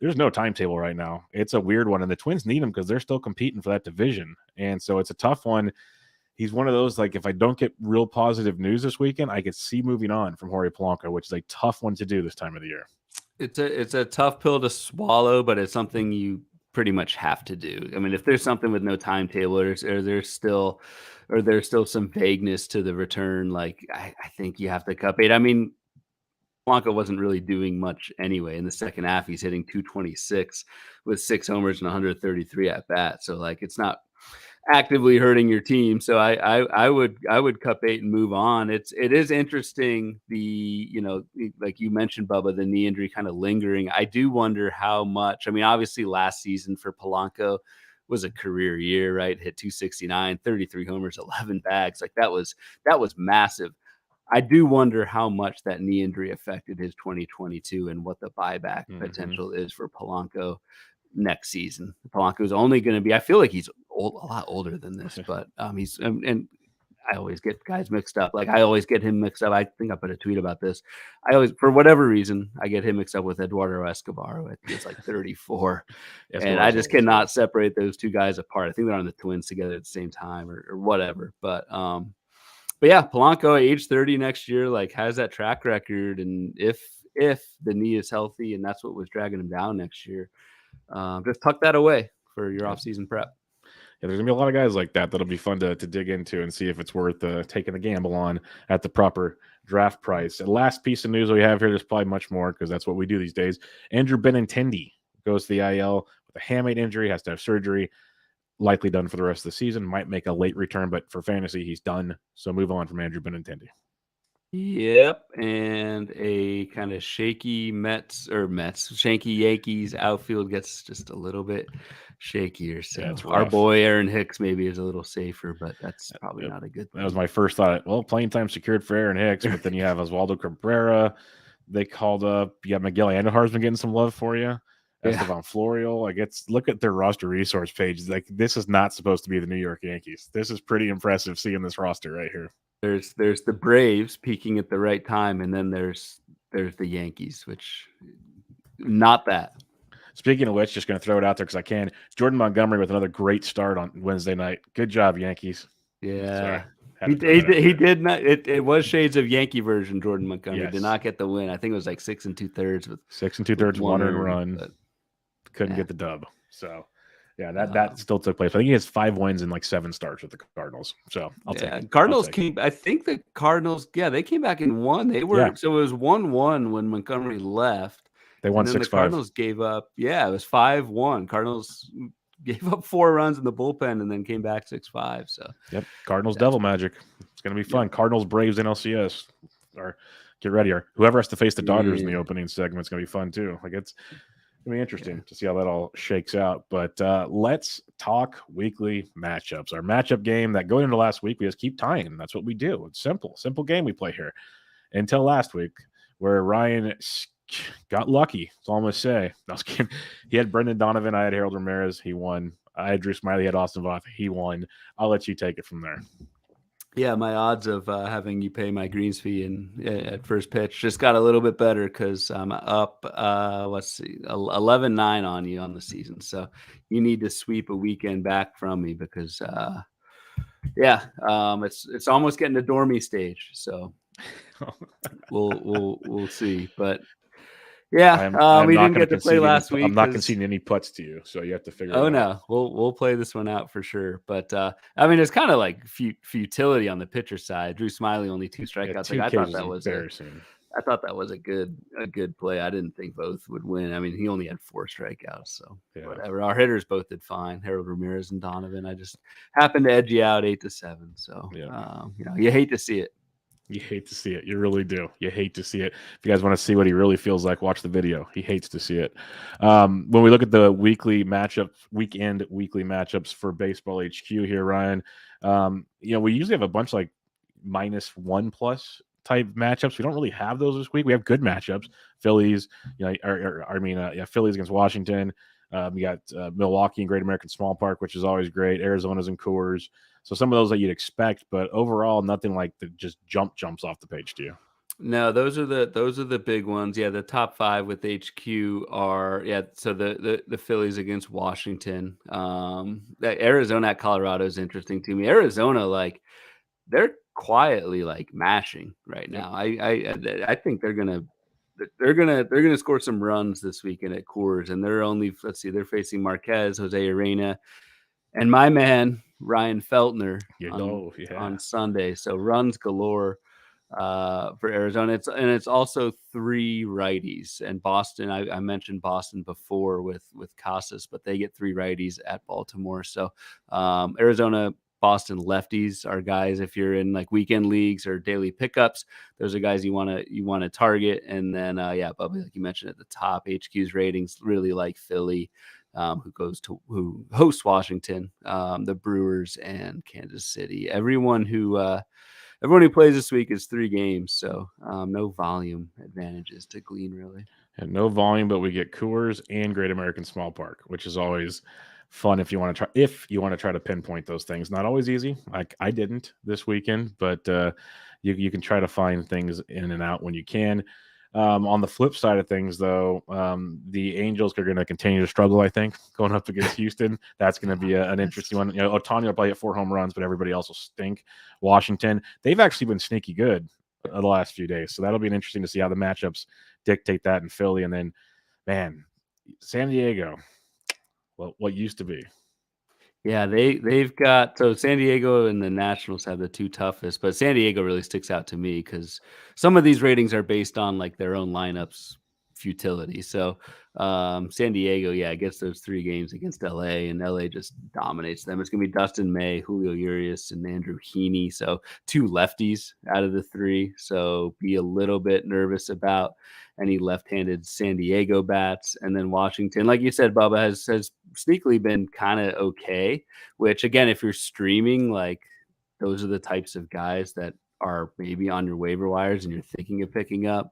A: There's no timetable right now. It's a weird one. And the Twins need him because they're still competing for that division. And so it's a tough one. He's one of those, like, if I don't get real positive news this weekend, I could see moving on from Jorge Polanco, which is a tough one to do this time of the year.
B: It's a tough pill to swallow, but it's something you pretty much have to do. I mean, if there's something with no timetable, or there's still some vagueness to the return, like I think you have to cut bait. I mean, Blanco wasn't really doing much anyway. In the second half, he's hitting 226 with 6 homers and 133 at bat. So like, it's not actively hurting your team. So I would cut bait and move on. It is interesting, like you mentioned, Bubba, the knee injury kind of lingering. I do wonder how much. I mean, obviously last season for Polanco was a career year, right? Hit 269, 33 homers, 11 bags. Like that was massive. I do wonder how much that knee injury affected his 2022 and what the buyback potential is for Polanco next season. Polanco's only going to be, I feel like he's a lot older than this, but he's, and I always get guys mixed up. Like I always get him mixed up. I think I put a tweet about this. I always, for whatever reason, I get him mixed up with Eduardo Escobar, who I think is like 34. And I just cannot separate those two guys apart. I think they're on the Twins together at the same time or whatever. But yeah, Polanco at age 30 next year, like has that track record. And if the knee is healthy and that's what was dragging him down next year, just tuck that away for your off-season prep.
A: Yeah, there's gonna be a lot of guys like that that'll be fun to dig into and see if it's worth taking the gamble on at the proper draft price. And last piece of news we have here, there's probably much more because that's what we do these days. Andrew Benintendi goes to the IL with a hamate injury, has to have surgery, likely done for the rest of the season. Might make a late return, but for fantasy, he's done. So move on from Andrew Benintendi.
B: Yep, and a kind of shaky shaky Yankees outfield gets just a little bit shakier. So
A: Yeah,
B: our boy Aaron Hicks maybe is a little safer, but that's probably not a good thing.
A: That was my first thought. Well, playing time secured for Aaron Hicks, but then you have Oswaldo Cabrera. They called up. You got Miguel Andujar's been getting some love for you. Estevan Florial. Like, look at their roster resource page. Like, this is not supposed to be the New York Yankees. This is pretty impressive seeing this roster right here.
B: There's the Braves peaking at the right time, and then there's the Yankees, which not that.
A: Speaking of which, just going to throw it out there because I can. Jordan Montgomery with another great start on Wednesday night. Good job, Yankees.
B: Yeah. He did not. It was shades of Yankee version. Jordan Montgomery did not get the win. I think it was like 6 2/3 with
A: 6 2/3 one earned run. But couldn't get the dub. So yeah, that still took place. I think he has 5 wins and like 7 starts with the Cardinals. So I'll take it.
B: Cardinals came. I think the Cardinals. Yeah, they came back and won. They were so it was 1-1 when Montgomery left.
A: They won 6-5.
B: The Cardinals gave up. Yeah, it was 5-1. Cardinals gave up 4 runs in the bullpen and then came back 6-5. So
A: Cardinals devil magic. It's gonna be fun. Cardinals Braves NLCS. Or get ready. Or whoever has to face the Dodgers in the opening segment is gonna be fun too. Like it's gonna be interesting to see how that all shakes out. But let's talk weekly matchups. Our matchup game that going into last week, we just keep tying. That's what we do. It's simple game we play here. Until last week, where Ryan got lucky. That's all I'm gonna say. He had Brendan Donovan. I had Harold Ramirez. He won. I had Drew Smiley. He had Austin Voth. He won. I'll let you take it from there.
B: Yeah, my odds of having you pay my greens fee at first pitch just got a little bit better because I'm up. 11-9 on you on the season. So you need to sweep a weekend back from me because it's almost getting to dormy stage. So we'll see, but. Yeah, we didn't get to play last week.
A: I'm not conceding any putts to you, so you have to figure it out.
B: Oh, no. We'll play this one out for sure. But, I mean, it's kind of like futility on the pitcher side. Drew Smiley, only 2 strikeouts. I thought that was
A: embarrassing.
B: I thought that was a good play. I didn't think both would win. I mean, he only had 4 strikeouts, so whatever. Our hitters both did fine. Harold Ramirez and Donovan. I just happened to edge you out 8-7. So, you hate to see it.
A: You hate to see it. You really do. You hate to see it. If you guys want to see what he really feels like, watch the video. He hates to see it. When we look at the weekly matchups for Baseball HQ here, Ryan, we usually have a bunch like -1+ type matchups. We don't really have those this week. We have good matchups. Phillies, Phillies against Washington. We got Milwaukee and Great American Small Park, which is always great. Arizona's and Coors. So some of those that you'd expect, but overall, nothing like that just jumps off the page to you.
B: No, those are the big ones. Yeah, the top 5 with HQ are So the Phillies against Washington. Arizona at Colorado is interesting to me. Arizona, like they're quietly like mashing right now. I think they're gonna they're gonna score some runs this weekend at Coors, and they're facing Marquez, Jose Arena, and my man Ryan Feltner on Sunday. So runs galore for Arizona. It's also 3 righties, and Boston. I mentioned Boston before with Casas, but they get 3 righties at Baltimore. So Arizona, Boston lefties are guys. If you're in like weekend leagues or daily pickups, those are guys you want to target. And then Bubba, like you mentioned at the top, HQ's ratings really like Philly. Who hosts Washington, the Brewers, and Kansas City. Everyone who plays this week is 3 games, so no volume advantages to glean really.
A: And no volume, but we get Coors and Great American Small Park, which is always fun if you want to try to pinpoint those things. Not always easy. Like I didn't this weekend, but you can try to find things in and out when you can. On the flip side of things, though, the Angels are going to continue to struggle, I think, going up against Houston. That's going to be an interesting one. Ohtani will probably hit 4 home runs, but everybody else will stink. Washington, they've actually been sneaky good the last few days, so that'll be interesting to see how the matchups dictate that in Philly. And then, man, San Diego, well, what used to be.
B: Yeah, they've got San Diego and the Nationals have the 2 toughest, but San Diego really sticks out to me because some of these ratings are based on like their own lineups futility. So San Diego, gets those 3 games against LA, and LA just dominates them. It's gonna be Dustin May, Julio Urias, and Andrew Heaney. So 2 lefties out of the 3. So be a little bit nervous about any left-handed San Diego bats. And then Washington, like you said, Bubba, has sneakily been kind of okay, which again, if you're streaming, like those are the types of guys that are maybe on your waiver wires and you're thinking of picking up.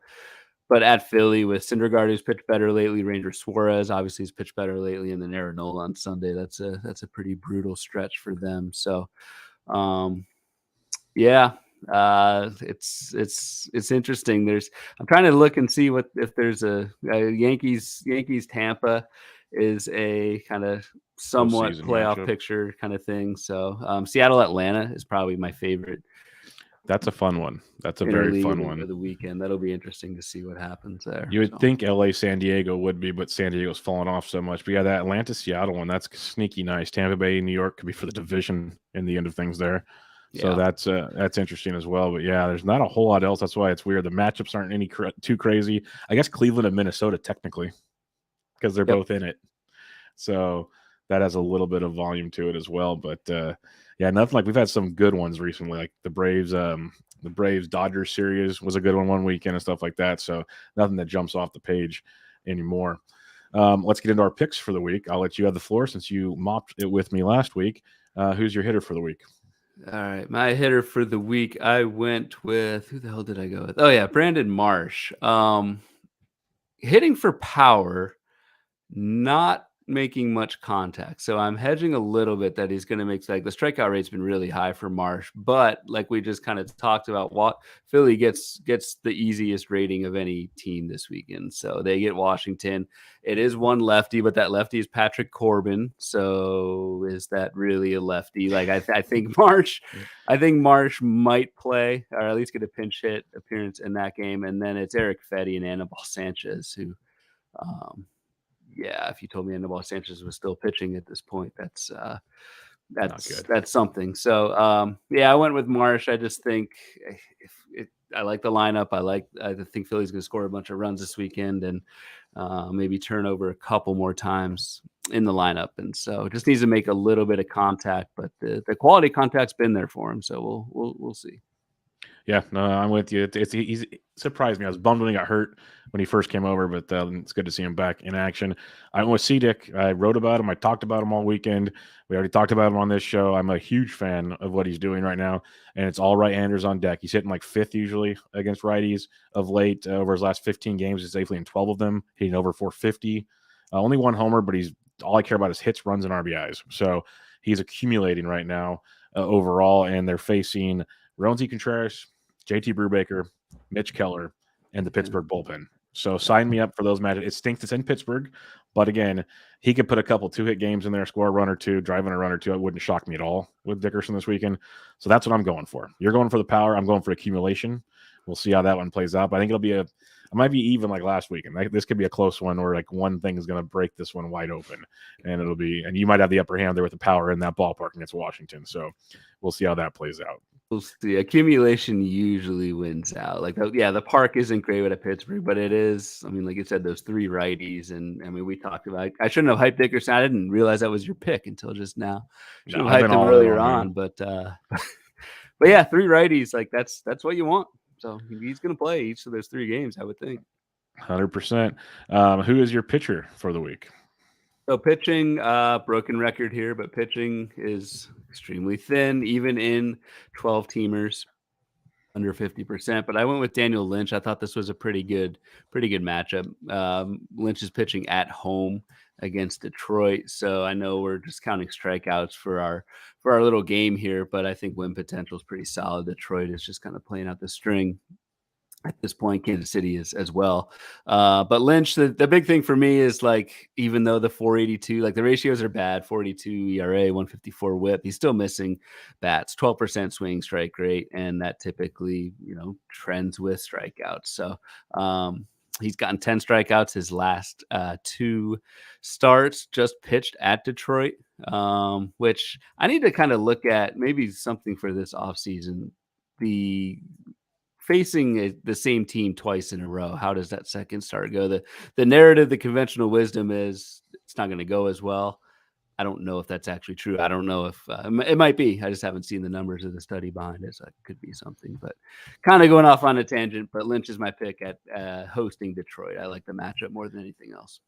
B: But at Philly with Syndergaard, who's pitched better lately, Ranger Suarez obviously has pitched better lately, and then Aaronola on Sunday. That's a pretty brutal stretch for them. So, it's interesting. I'm trying to look and see if there's a Yankees Tampa is a kind of somewhat playoff matchup picture kind of thing. So Seattle Atlanta is probably my favorite.
A: That's a fun one. That's a very fun one
B: for the weekend. That'll be interesting to see what happens there.
A: You would think LA San Diego would be, but San Diego's fallen off so much. But that Atlanta Seattle one, that's sneaky nice. Tampa Bay New York could be for the division in the end of things there. So that's interesting as well. But there's not a whole lot else. That's why it's weird. The matchups aren't any too crazy. I guess Cleveland and Minnesota technically, because they're both in it. So that has a little bit of volume to it as well. But nothing like we've had some good ones recently, like the Braves Dodgers series was a good one weekend and stuff like that. So nothing that jumps off the page anymore. Let's get into our picks for the week. I'll let you have the floor since you mopped it with me last week. Who's your hitter for the week?
B: All right, my hitter for the week, I went with, who the hell did I go with? Oh yeah, Brandon Marsh. Hitting for power, not making much contact. So I'm hedging a little bit that he's going to make, like the strikeout rate's been really high for Marsh, but like we just kind of talked about, what Philly gets the easiest rating of any team this weekend. So they get Washington. It is one lefty, but that lefty is Patrick Corbin. So is that really a lefty? Like I think Marsh might play, or at least get a pinch hit appearance in that game. And then it's Eric Fetty and Anibal Sanchez who, if you told me Anibal Sanchez was still pitching at this point, that's something. So I went with Marsh. I just think I like the lineup. I think Philly's going to score a bunch of runs this weekend and maybe turn over a couple more times in the lineup. And so just needs to make a little bit of contact, but the quality contact's been there for him. So we'll see.
A: Yeah, no, I'm with you. He's surprised me. I was bummed when he got hurt when he first came over, but it's good to see him back in action. I'm with C-Dick. I wrote about him. I talked about him all weekend. We already talked about him on this show. I'm a huge fan of what he's doing right now, and it's all right-handers on deck. He's hitting like 5th usually against righties of late. Over his last 15 games, he's safely in 12 of them, hitting over 450. Only 1 homer, but all I care about is hits, runs, and RBIs. So he's accumulating right now overall, and they're facing Willson Contreras, JT Brubaker, Mitch Keller, and the Pittsburgh bullpen. So sign me up for those matches. It stinks it's in Pittsburgh, but again, he could put a couple 2-hit games in there, score a run or two, drive in a run or two. It wouldn't shock me at all with Dickerson this weekend. So that's what I'm going for. You're going for the power. I'm going for accumulation. We'll see how that one plays out. But I think it'll be a it might be even like last week. And this could be a close one where like one thing is going to break this one wide open, and and you might have the upper hand there with the power in that ballpark against Washington. So we'll see how that plays out.
B: We'll see. Accumulation usually wins out. Like, the park isn't great at Pittsburgh, but it is. I mean, like you said, those 3 righties, and I mean, we talked about. I shouldn't have hyped Dickerson. I didn't realize that was your pick until just now. Should have hyped him earlier on, but yeah, 3 righties. Like that's what you want. So he's going to play each of those 3 games, I would think.
A: 100%. Who is your pitcher for the week?
B: So pitching, broken record here, but pitching is extremely thin, even in 12 teamers, under 50%. But I went with Daniel Lynch. I thought this was a pretty good matchup. Lynch is pitching at home against Detroit, so I know we're just counting strikeouts for our little game here, but I think win potential is pretty solid. Detroit is just kind of playing out the string at this point. Kansas City is as well. But Lynch, the big thing for me is, like, even though the 482, like the ratios are bad, 42 ERA, 154 whip, he's still missing bats, 12% swing strike rate. And that typically, trends with strikeouts. So, he's gotten 10 strikeouts his last 2 starts, just pitched at Detroit, which I need to kind of look at, maybe something for this offseason. Facing the same team twice in a row, how does that second start go? The narrative, the conventional wisdom is it's not going to go as well. I don't know if that's actually true. I don't know if it might be. I just haven't seen the numbers of the study behind it, so it could be something. But kind of going off on a tangent, but Lynch is my pick at hosting Detroit. I like the matchup more than anything else.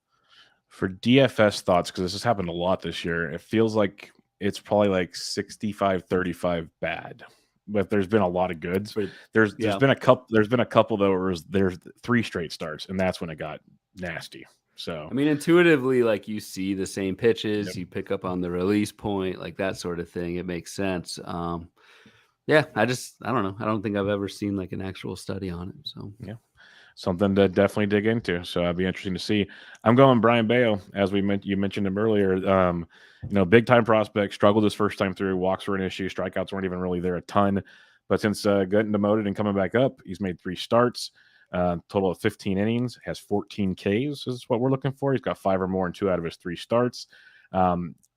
A: For DFS thoughts, because this has happened a lot this year, it feels like it's probably like 65-35 bad. But there's been a lot of goods. There's been a couple though where there's 3 straight starts, and that's when it got nasty. So
B: I mean, intuitively, like, you see the same pitches,
A: Yep.
B: you pick up on the release point, like that sort of thing. It makes sense. Yeah, I don't know. I don't think I've ever seen like an actual study on it. So
A: yeah, something to definitely dig into. So it'd be interesting to see. I'm going Brayan Bello, as you mentioned him earlier. Big time prospect, struggled his first time through. Walks were an issue. Strikeouts weren't even really there a ton. But since getting demoted and coming back up, he's made 3 starts, total of 15 innings, has 14 Ks is what we're looking for. He's got 5 or more in 2 out of his 3 starts.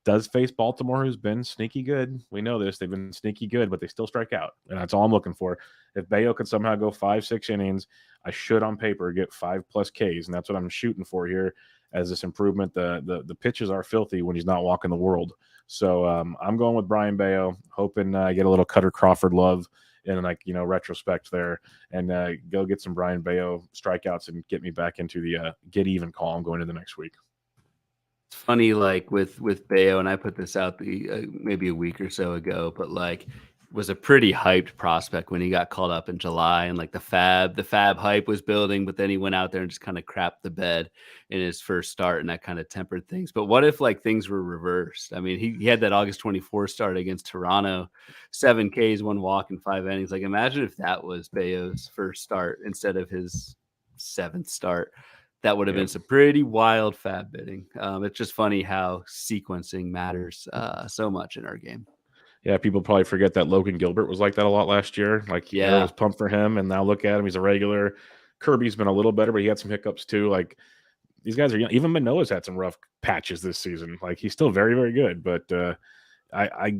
A: Does face Baltimore, who's been sneaky good. We know this. They've been sneaky good, but they still strike out. And that's all I'm looking for. If Bello could somehow go 5-6 innings, I should on paper get 5+ Ks. And that's what I'm shooting for here as this improvement. The pitches are filthy when he's not walking the world. So I'm going with Brayan Bello, hoping I get a little Cutter Crawford love in retrospect there, and go get some Brayan Bello strikeouts and get me back into the get even column going into the next week.
B: it's funny, like with Bello, and I put this out maybe a week or so ago, but like was a pretty hyped prospect when he got called up in July, and like the fab hype was building, but then he went out there and just kind of crapped the bed in his first start, and that kind of tempered things. But what if like things were reversed? I mean, he had that August 24 start against Toronto, 7 Ks, 1 walk, and 5 innings. Like, imagine if that was Bello's first start instead of his 7th start. That would have been some pretty wild fab bidding. It's just funny how sequencing matters so much in our game.
A: Yeah, people probably forget that Logan Gilbert was like that a lot last year. Like, I was pumped for him, and now look at him. He's a regular. Kirby's been a little better, but he had some hiccups too. Like, these guys are young. Even Manoah's had some rough patches this season. Like, he's still very, very good. But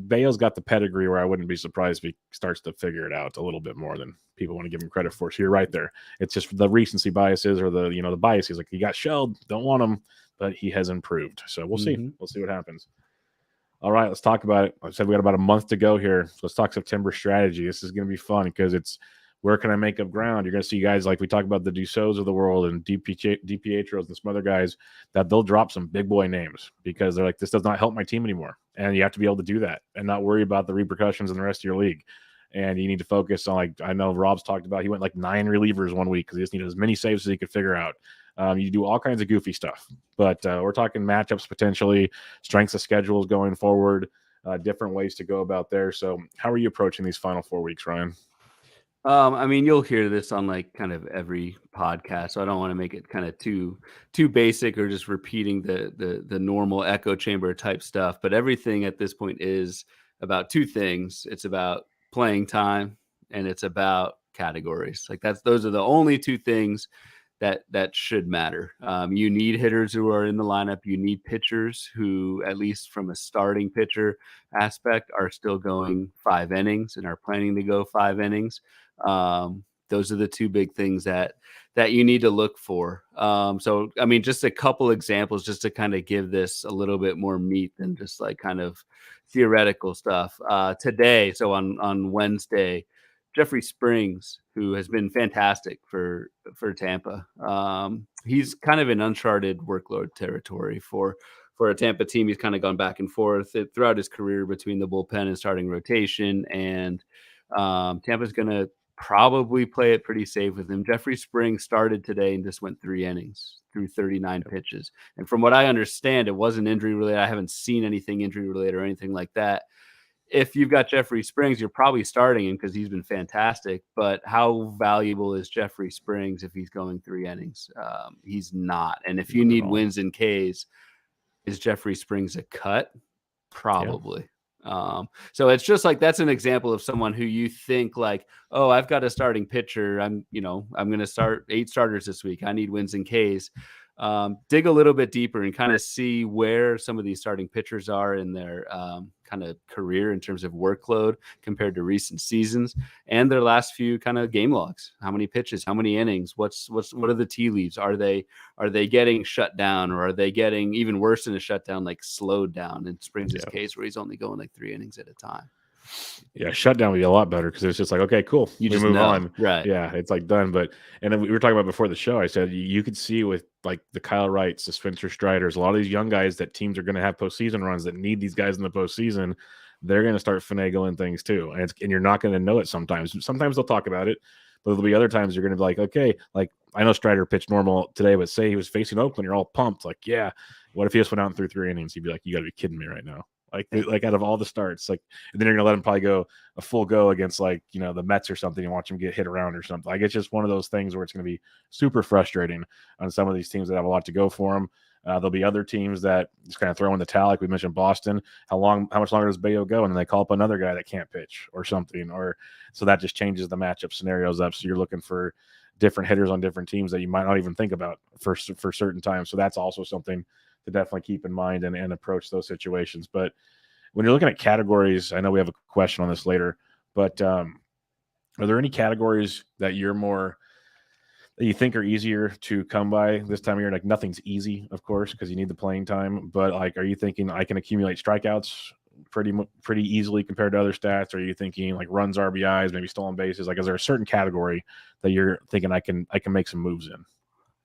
A: Bale's got the pedigree where I wouldn't be surprised if he starts to figure it out a little bit more than people want to give him credit for. So you're right there. It's just the recency biases or the biases. Like, he got shelled, don't want him, but he has improved. So we'll see. We'll see what happens. All right, let's talk about it. I said we got about a month to go here. So let's talk September strategy. This is going to be fun because it's where can I make up ground? You're going to see guys like we talk about the Dussaults of the world and DiPietros and some other guys that they'll drop some big boy names because they're like, this does not help my team anymore. And you have to be able to do that and not worry about the repercussions in the rest of your league. And you need to focus on, like, I know Rob's talked about, he went like 9 relievers one week because he just needed as many saves as he could figure out. You do all kinds of goofy stuff, but we're talking matchups potentially, strengths of schedules going forward, different ways to go about there. So how are you approaching these final 4 weeks, Ryan?
B: I mean, you'll hear this on like kind of every podcast, so I don't want to make it kind of too basic or just repeating the normal echo chamber type stuff. But everything at this point is about 2 things. It's about playing time and it's about categories. Like those are the only 2 things that should matter. You need hitters who are in the lineup. You need pitchers who, at least from a starting pitcher aspect, are still going 5 innings and are planning to go 5 innings. Those are the two big things that you need to look for. So, I mean, just a couple examples just to kind of give this a little bit more meat than just like kind of theoretical stuff. Today, so on Wednesday, Jeffrey Springs, who has been fantastic for Tampa. He's kind of in uncharted workload territory for a Tampa team. He's kind of gone back and forth throughout his career between the bullpen and starting rotation, and Tampa's going to probably play it pretty safe with him. Jeffrey Springs started today and just went 3 innings through 39 pitches. And from what I understand, it wasn't injury related. I haven't seen anything injury related or anything like that. If you've got Jeffrey Springs, you're probably starting him because he's been fantastic. But how valuable is Jeffrey Springs if he's going 3 innings? He's not. And if you need wins and Ks, is Jeffrey Springs a cut? Probably. Yeah. So it's just like, that's an example of someone who you think like, oh, I've got a starting pitcher. I'm going to start 8 starters this week. I need wins and Ks. Dig a little bit deeper and kind of see where some of these starting pitchers are in their kind of career in terms of workload compared to recent seasons and their last few kind of game logs. How many pitches, how many innings, what are the tea leaves? Are they getting shut down, or are they getting even worse than a shutdown, like slowed down in Springs' case where he's only going like 3 innings at a time?
A: Yeah, shutdown would be a lot better because it's just like, okay, cool,
B: you just move on, right?
A: Yeah, it's like done. But and then we were talking about before the show, I said you could see with like the Kyle Wrights, the Spencer Striders, a lot of these young guys that teams are going to have postseason runs that need these guys in the postseason. They're going to start finagling things too, and you're not going to know it sometimes. Sometimes they'll talk about it, but there'll be other times you're going to be like, okay, like I know Strider pitched normal today, but say he was facing Oakland, you're all pumped, like, yeah, what if he just went out and threw 3 innings? You'd be like, you got to be kidding me right now. Like out of all the starts, like, and then you're gonna let him probably go a full go against like, the Mets or something and watch him get hit around or something. Like, it's just one of those things where it's gonna be super frustrating on some of these teams that have a lot to go for them. There'll be other teams that just kind of throw in the towel, like we mentioned Boston. How much longer does Bello go? And then they call up another guy that can't pitch or something, or so that just changes the matchup scenarios up. So you're looking for different hitters on different teams that you might not even think about for certain times. So that's also something to definitely keep in mind and approach those situations. But when you're looking at categories, I know we have a question on this later, but are there any categories that you think are easier to come by this time of year? Like, nothing's easy, of course, because you need the playing time, but like, are you thinking I can accumulate strikeouts pretty easily compared to other stats? Or are you thinking like runs, RBIs, maybe stolen bases? Like, is there a certain category that you're thinking I can make some moves in?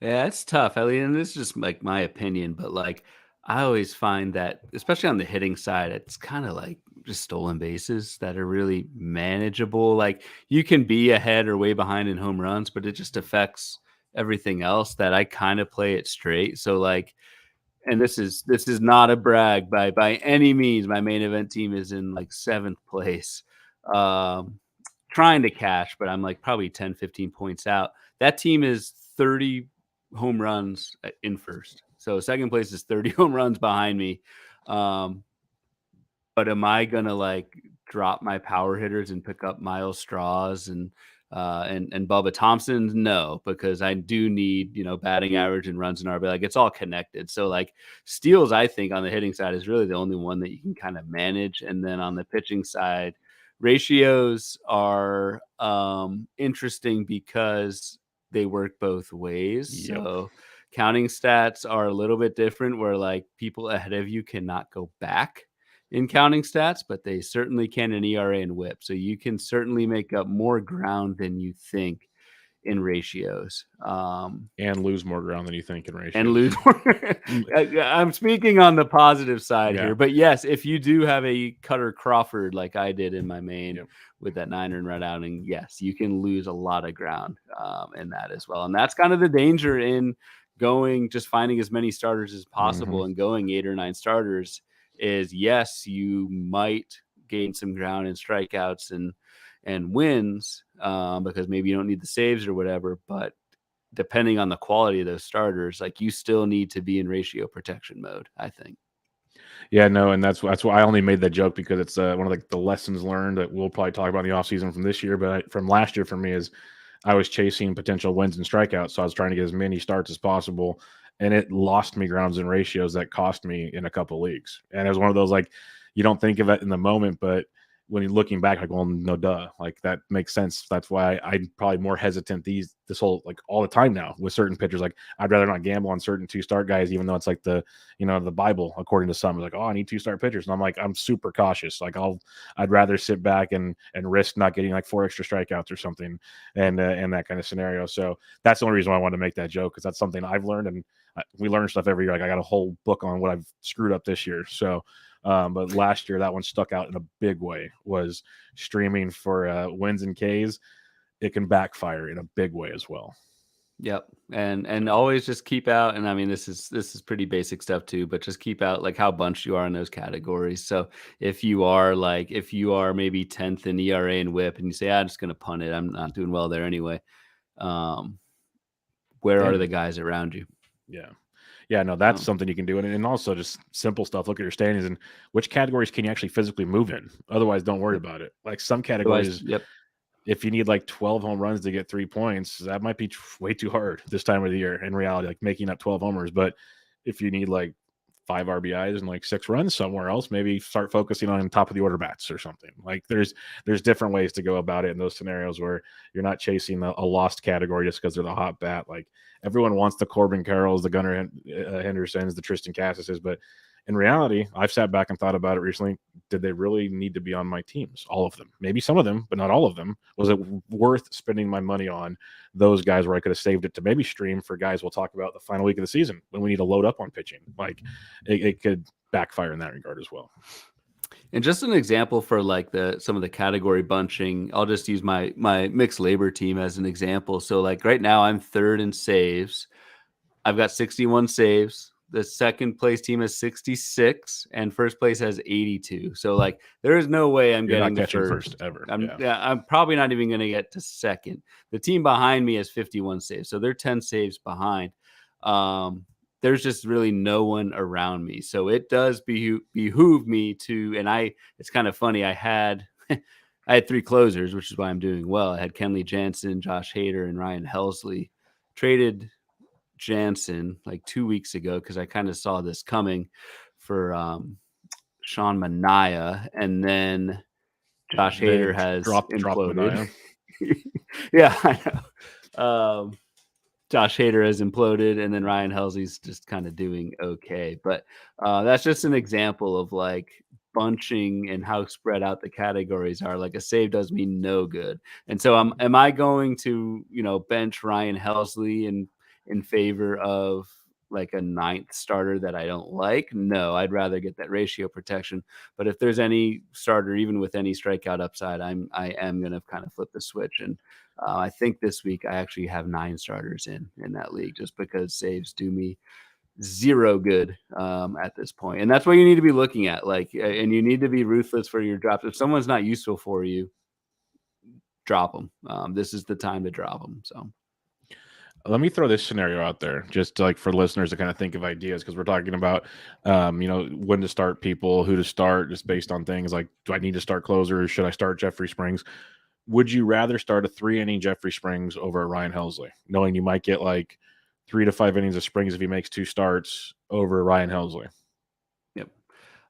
B: Yeah, it's tough, Elliot, and this is just like my opinion, but like I always find that, especially on the hitting side, it's kind of like just stolen bases that are really manageable. Like, you can be ahead or way behind in home runs, but it just affects everything else that I kind of play it straight. So like, and this is not a brag by any means. My main event team is in like 7th place. Trying to cash, but I'm like probably 10, 15 points out. That team is 30 home runs in first. So 2nd place is 30 home runs behind me. But am I going to like drop my power hitters and pick up Miles Straws and Bubba Thompson? No, because I do need, batting average and runs and RBI. Like, it's all connected. So like steals, I think on the hitting side is really the only one that you can kind of manage. And then on the pitching side, ratios are interesting because they work both ways.
A: Yep.
B: So counting stats are a little bit different, where like people ahead of you cannot go back in counting stats, but they certainly can in ERA and WHIP. So you can certainly make up more ground than you think in ratios.
A: And lose more ground than you think in ratios.
B: And lose more. I'm speaking on the positive side here. But yes, if you do have a Cutter Crawford like I did in my main with that 9-run run outing, yes, you can lose a lot of ground in that as well. And that's kind of the danger in just finding as many starters as possible and going 8 or 9 starters is, yes, you might gain some ground in strikeouts and wins because maybe you don't need the saves or whatever, but depending on the quality of those starters, like, you still need to be in ratio protection mode, I think.
A: Yeah, no, and that's why I only made that joke, because it's one of the lessons learned that we'll probably talk about in the offseason from this year, but from last year for me is I was chasing potential wins and strikeouts, so I was trying to get as many starts as possible, and it lost me grounds and ratios that cost me in a couple leagues. And it was one of those, like, you don't think of it in the moment, but when you're looking back, like, well, no, duh, like that makes sense. That's why I'm probably more hesitant this whole, like, all the time now with certain pitchers. Like, I'd rather not gamble on certain 2-start guys, even though it's like the Bible according to some. Like, oh, I need 2-start pitchers, and I'm like, I'm super cautious. Like, I'd rather sit back and risk not getting like 4 extra strikeouts or something, and that kind of scenario. So that's the only reason why I wanted to make that joke, because that's something I've learned, and we learn stuff every year. Like, I got a whole book on what I've screwed up this year. So. But last year, that one stuck out in a big way, was streaming for wins and Ks. It can backfire in a big way as well.
B: Yep. And always just keep out, and I mean, this is pretty basic stuff too, but just keep out like how bunched you are in those categories. So if you are maybe 10th in ERA and WHIP, and you say, I'm just going to punt it, I'm not doing well there anyway. Where are the guys around you?
A: Yeah, no, that's something you can do. And also just simple stuff. Look at your standings and which categories can you actually physically move in. Otherwise, don't worry about it. Like, some categories, if you need like 12 home runs to get 3 points, that might be way too hard this time of the year in reality, like making up 12 homers. But if you need like 5 RBIs and like 6 runs somewhere else, maybe start focusing on top of the order bats or something. Like, there's different ways to go about it in those scenarios where you're not chasing a lost category just because they're the hot bat. Like, everyone wants the Corbin Carrolls, the Gunnar Hendersons, the Triston Casases, but in reality, I've sat back and thought about it recently. Did they really need to be on my teams? All of them. Maybe some of them, but not all of them. Was it worth spending my money on those guys where I could have saved it to maybe stream for guys we'll talk about the final week of the season when we need to load up on pitching? Like, it could backfire in that regard as well.
B: And just an example for like some of the category bunching, I'll just use my mixed labor team as an example. So like right now I'm 3rd in saves. I've got 61 saves. The second place team has 66 and first place has 82. So like there is no way I'm getting
A: not
B: to
A: first ever.
B: I'm probably not even going to get to second. The team behind me has 51 saves. So they're 10 saves behind. There's just really no one around me. So it does behoove me to, and it's kind of funny. I had 3 closers, which is why I'm doing well. I had Kenley Jansen, Josh Hader, and Ryan Helsley. Traded Jansen like 2 weeks ago because I kind of saw this coming for Sean Manaea, and then Josh Hader has imploded. Yeah, I know. Josh Hader has imploded, and then Ryan Helsley's just kind of doing okay. But that's just an example of like bunching and how spread out the categories are. Like, a save does me no good. And so am I going to, bench Ryan Helsley in favor of like a 9th starter that I don't like? No, I'd rather get that ratio protection. But if there's any starter, even with any strikeout upside, I am going to kind of flip the switch. And I think this week I actually have 9 starters in that league, just because saves do me zero good at this point. And that's what you need to be looking at. Like, and you need to be ruthless for your drops. If someone's not useful for you, drop them. This is the time to drop them. So
A: let me throw this scenario out there just to, like, for listeners to kind of think of ideas, because we're talking about when to start people, who to start, just based on things like, do I need to start closers? Should I start Jeffrey Springs? Would you rather start a 3-inning Jeffrey Springs over Ryan Helsley, knowing you might get like 3 to 5 innings of Springs if he makes 2 starts, over Ryan Helsley?
B: Yep.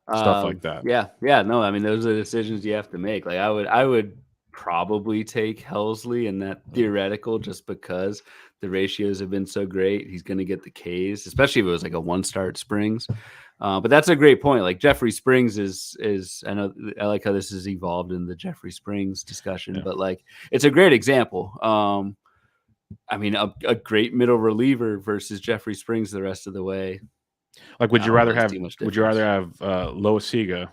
A: Stuff like that.
B: Yeah. No, I mean, those are the decisions you have to make. Like, I would probably take Helsley in that theoretical, just because the ratios have been so great. He's going to get the Ks, especially if it was like a 1-start Springs. But that's a great point. Like, Jeffrey Springs is I know I like how this has evolved in the Jeffrey Springs discussion, but like, it's a great example. I mean, a great middle reliever versus Jeffrey Springs the rest of the way.
A: Like, would you rather have Loasiga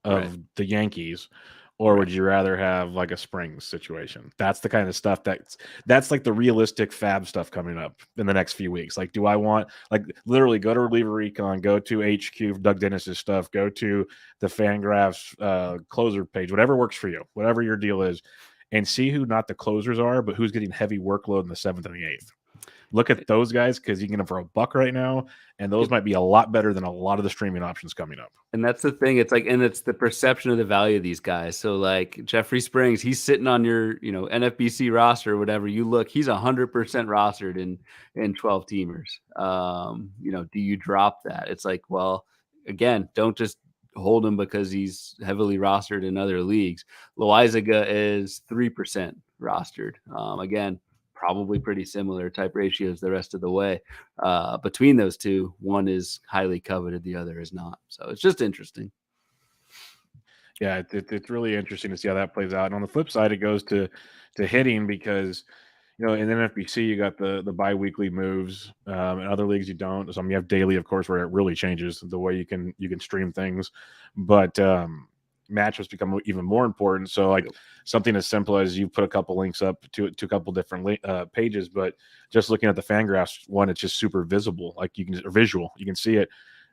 A: of the Yankees, or would you rather have like a Springs situation? That's the kind of stuff that's like the realistic fab stuff coming up in the next few weeks. Like, do I want, like, literally go to Reliever Recon, go to HQ, Doug Dennis's stuff, go to the Fangraphs closer page, whatever works for you, whatever your deal is, and see who not the closers are, but who's getting heavy workload in the 7th and the 8th. look at those guys because you can get them for $1 right now, and those might be a lot better than a lot of the streaming options coming up.
B: And that's the thing. It's like, and it's the perception of the value of these guys. So like Jeffrey Springs, he's sitting on your, NFBC roster or whatever. You look, he's 100% rostered in 12 teamers. Do you drop that? It's like, well, again, don't just hold him because he's heavily rostered in other leagues. Loizaga is 3% rostered. Again, probably pretty similar type ratios the rest of the way. Between those two, one is highly coveted, the other is not. So it's just interesting.
A: Yeah, it's really interesting to see how that plays out. And on the flip side, it goes to hitting because in NFBC you got the bi-weekly moves. In other leagues you don't. So you have daily, of course, where it really changes the way you can stream things. But matchups become even more important. So like something as simple as you put a couple links up to a couple different pages, but just looking at the Fangraphs one, it's just super visible. Like you can see it.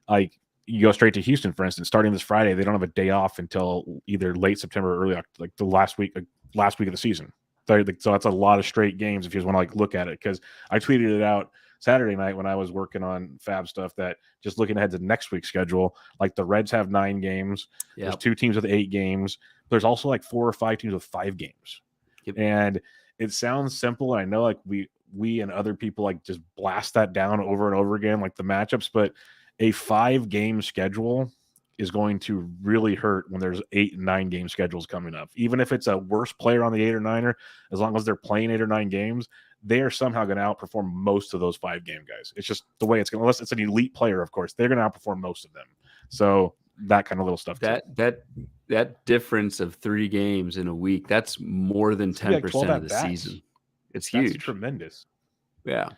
A: Like you go straight to Houston, for instance, starting this Friday, they don't have a day off until either late September or early October, like the last week of the season. So that's a lot of straight games if you just want to look at it. Because I tweeted it out Saturday night when I was working on Fab stuff that just looking ahead to next week's schedule, like the Reds have 9 games. Yep. There's 2 teams with 8 games. There's also like 4 or 5 teams with 5 games. Yep. And it sounds simple. And I know like we and other people like just blast that down over and over again, like the matchups, but a 5-game schedule is going to really hurt when there's 8 and 9 game schedules coming up. Even if it's a worse player on the 8 or 9er, as long as they're playing 8 or 9 games, they are somehow going to outperform most of those 5-game guys. It's just the way it's going. Unless it's an elite player, of course, they're going to outperform most of them. So that kind of little stuff.
B: That difference of 3 games in a week, that's more than 10% of the season. It's huge.
A: That's tremendous.
B: Yeah.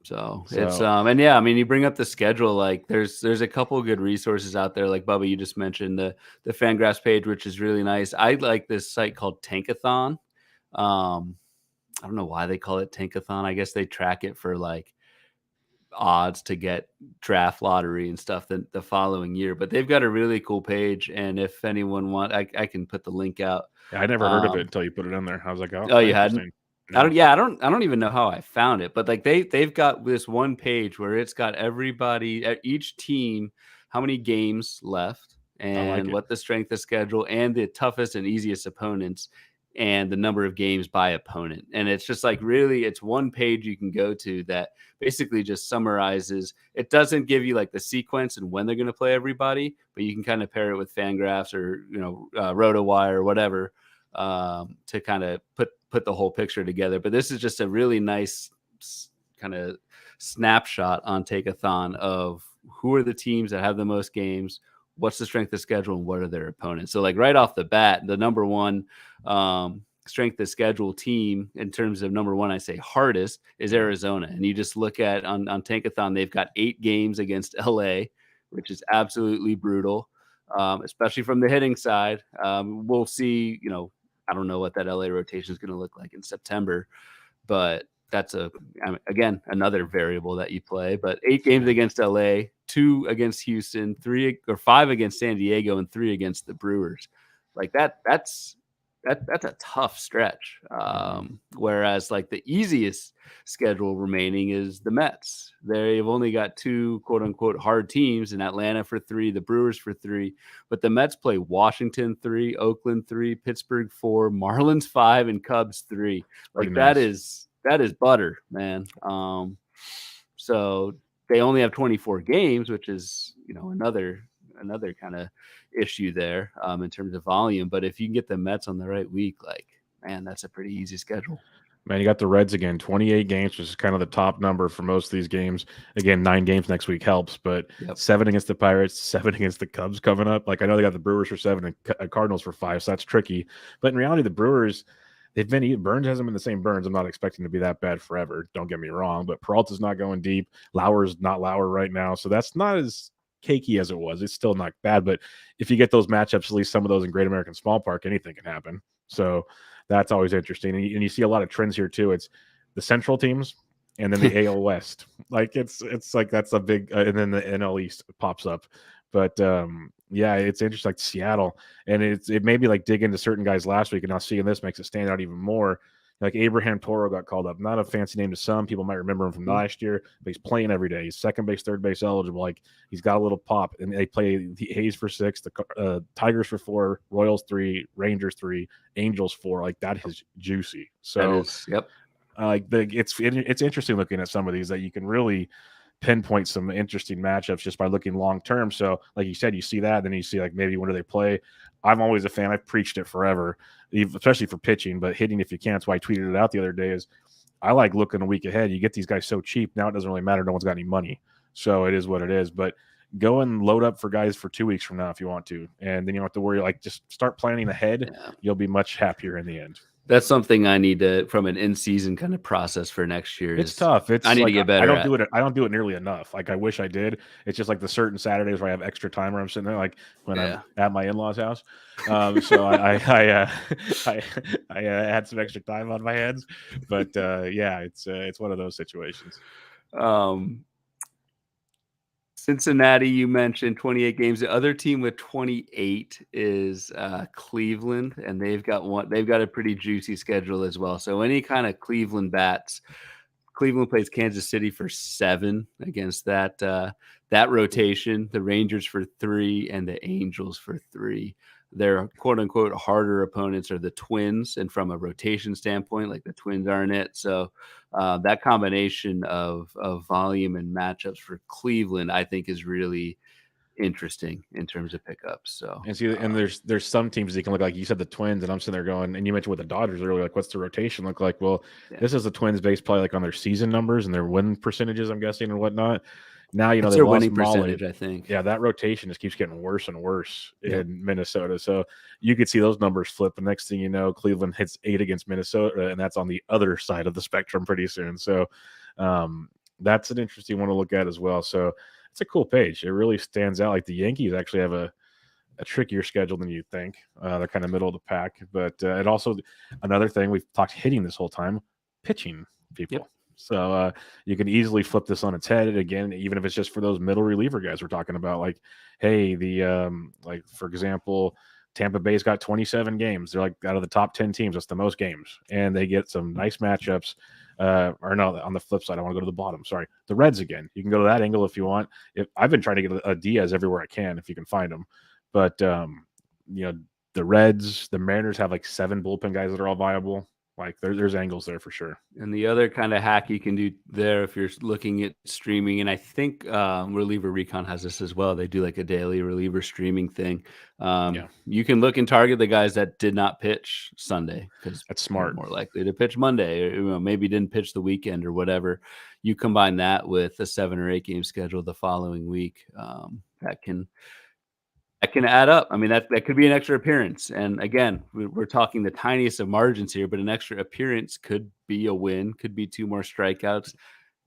B: So it's and yeah, I mean, you bring up the schedule, like there's a couple of good resources out there, like Bubba, you just mentioned the Fangraphs page, which is really nice. I like this site called Tankathon. I don't know why they call it Tankathon. I guess they track it for like odds to get draft lottery and stuff the following year, but they've got a really cool page. And if anyone I can put the link out.
A: Yeah, I never heard of it until you put it in there. I was like,
B: oh, you hadn't? I don't even know how I found it, but like they've got this one page where it's got everybody at each team, how many games left and what the strength of schedule and the toughest and easiest opponents and the number of games by opponent. And it's just like, really, it's one page you can go to that basically just summarizes. It doesn't give you like the sequence and when they're going to play everybody, but you can kind of pair it with Fangraphs or, RotoWire or whatever to kind of put the whole picture together. But this is just a really nice kind of snapshot on Tankathon of who are the teams that have the most games, what's the strength of schedule, and what are their opponents. So like right off the bat, the number one strength of schedule team in terms of number one, I say hardest, is Arizona. And you just look at on Tankathon, they've got 8 games against LA, which is absolutely brutal, especially from the hitting side. We'll see, I don't know what that LA rotation is going to look like in September, but that's again, another variable that you play. But 8 games against LA, 2 against Houston, 3 or 5 against San Diego, and 3 against the Brewers. Like that's a tough stretch. Whereas like the easiest schedule remaining is the Mets. They've only got 2 quote unquote hard teams in Atlanta for 3, the Brewers for 3, but the Mets play Washington 3, Oakland 3, Pittsburgh 4, Marlins 5, and Cubs 3. Like that is butter, man. So they only have 24 games, which is, another kind of issue there in terms of volume. But if you can get the Mets on the right week, like, man, that's a pretty easy schedule.
A: Man, you got the Reds again, 28 games, which is kind of the top number for most of these games. Again, 9 games next week helps, but 7 against the Pirates, 7 against the Cubs coming up. Like I know they got the Brewers for 7 and Cardinals for 5, so that's tricky. But in reality, the Brewers, Burns hasn't been the same Burns. I'm not expecting to be that bad forever. Don't get me wrong, but Peralta's not going deep. Lauer's not Lauer right now, so that's not as cakey as it was. It's still not bad, but if you get those matchups, at least some of those in Great American Small Park, anything can happen. So that's always interesting. And you see a lot of trends here too. It's the Central teams and then the AL West. Like it's like that's a big and then the NL East pops up. But yeah, it's interesting, like Seattle, and it made me like dig into certain guys last week, and now seeing this makes it stand out even more. Like Abraham Toro got called up. Not a fancy name to some people might remember him from last year, but he's playing every day. He's second base, third base eligible. Like he's got a little pop, and they play the A's for 6, the Tigers for 4, Royals 3, Rangers 3, Angels 4. Like that is juicy. So
B: That is, yep.
A: It's interesting looking at some of these that you can really pinpoint some interesting matchups just by looking long term. So, like you said, you see that, then you see like maybe when do they play. I'm always a fan. I've preached it forever, especially for pitching, but hitting if you can. That's why I tweeted it out the other day. Is I like looking a week ahead. You get these guys so cheap now; it doesn't really matter. No one's got any money, so it is what it is. But go and load up for guys for 2 weeks from now if you want to, and then you don't have to worry. Like just start planning ahead. Yeah. You'll be much happier in the end.
B: That's something I need to, from an in-season kind of process for next year.
A: It's tough.
B: I need to get better.
A: I don't do it nearly enough. Like I wish I did. It's just like the certain Saturdays where I have extra time where I'm sitting there, like when I'm at my in-laws' house. So I had some extra time on my hands, but it's one of those situations.
B: Cincinnati, you mentioned 28 games. The other team with 28 is Cleveland, and they've got a pretty juicy schedule as well. So any kind of Cleveland bats, Cleveland plays Kansas City for 7 against that rotation, the Rangers for 3 and the Angels for 3. Their quote unquote harder opponents are the Twins, and from a rotation standpoint, like the Twins aren't it. So that combination of volume and matchups for Cleveland, I think, is really interesting in terms of pickups. So
A: and there's some teams that can look like you said the Twins, and I'm sitting there going, and you mentioned with the Dodgers earlier, like what's the rotation look like? Well, this is the Twins based probably like on their season numbers and their win percentages, I'm guessing, and whatnot. Now you know
B: their winning percentage, I think.
A: Yeah, that rotation just keeps getting worse and worse in Minnesota. So you could see those numbers flip. The next thing you know, Cleveland hits 8 against Minnesota, and that's on the other side of the spectrum pretty soon. So that's an interesting one to look at as well. So it's a cool page. It really stands out. Like the Yankees actually have a trickier schedule than you think. They're kind of middle of the pack, but it also another thing we've talked hitting this whole time, pitching people.
B: Yep.
A: So you can easily flip this on its head again, even if it's just for those middle reliever guys we're talking about. Like, hey, like for example, Tampa Bay's got 27 games. They're like out of the top 10 teams. That's the most games, and they get some nice matchups. Or no, on the flip side, I want to go to the bottom. Sorry, the Reds again. You can go to that angle if you want. I've been trying to get a Diaz everywhere I can if you can find them, but the Reds, the Mariners have like 7 bullpen guys that are all viable. Like there's angles there for sure.
B: And the other kind of hack you can do there if you're looking at streaming, and I think Reliever Recon has this as well. They do like a daily reliever streaming thing. You can look and target the guys that did not pitch Sunday because
A: that's smart.
B: More likely to pitch Monday, or maybe didn't pitch the weekend or whatever. You combine that with a 7 or 8 game schedule the following week. That can add up. I mean, that could be an extra appearance. And again, we're talking the tiniest of margins here, but an extra appearance could be a win, could be 2 more strikeouts.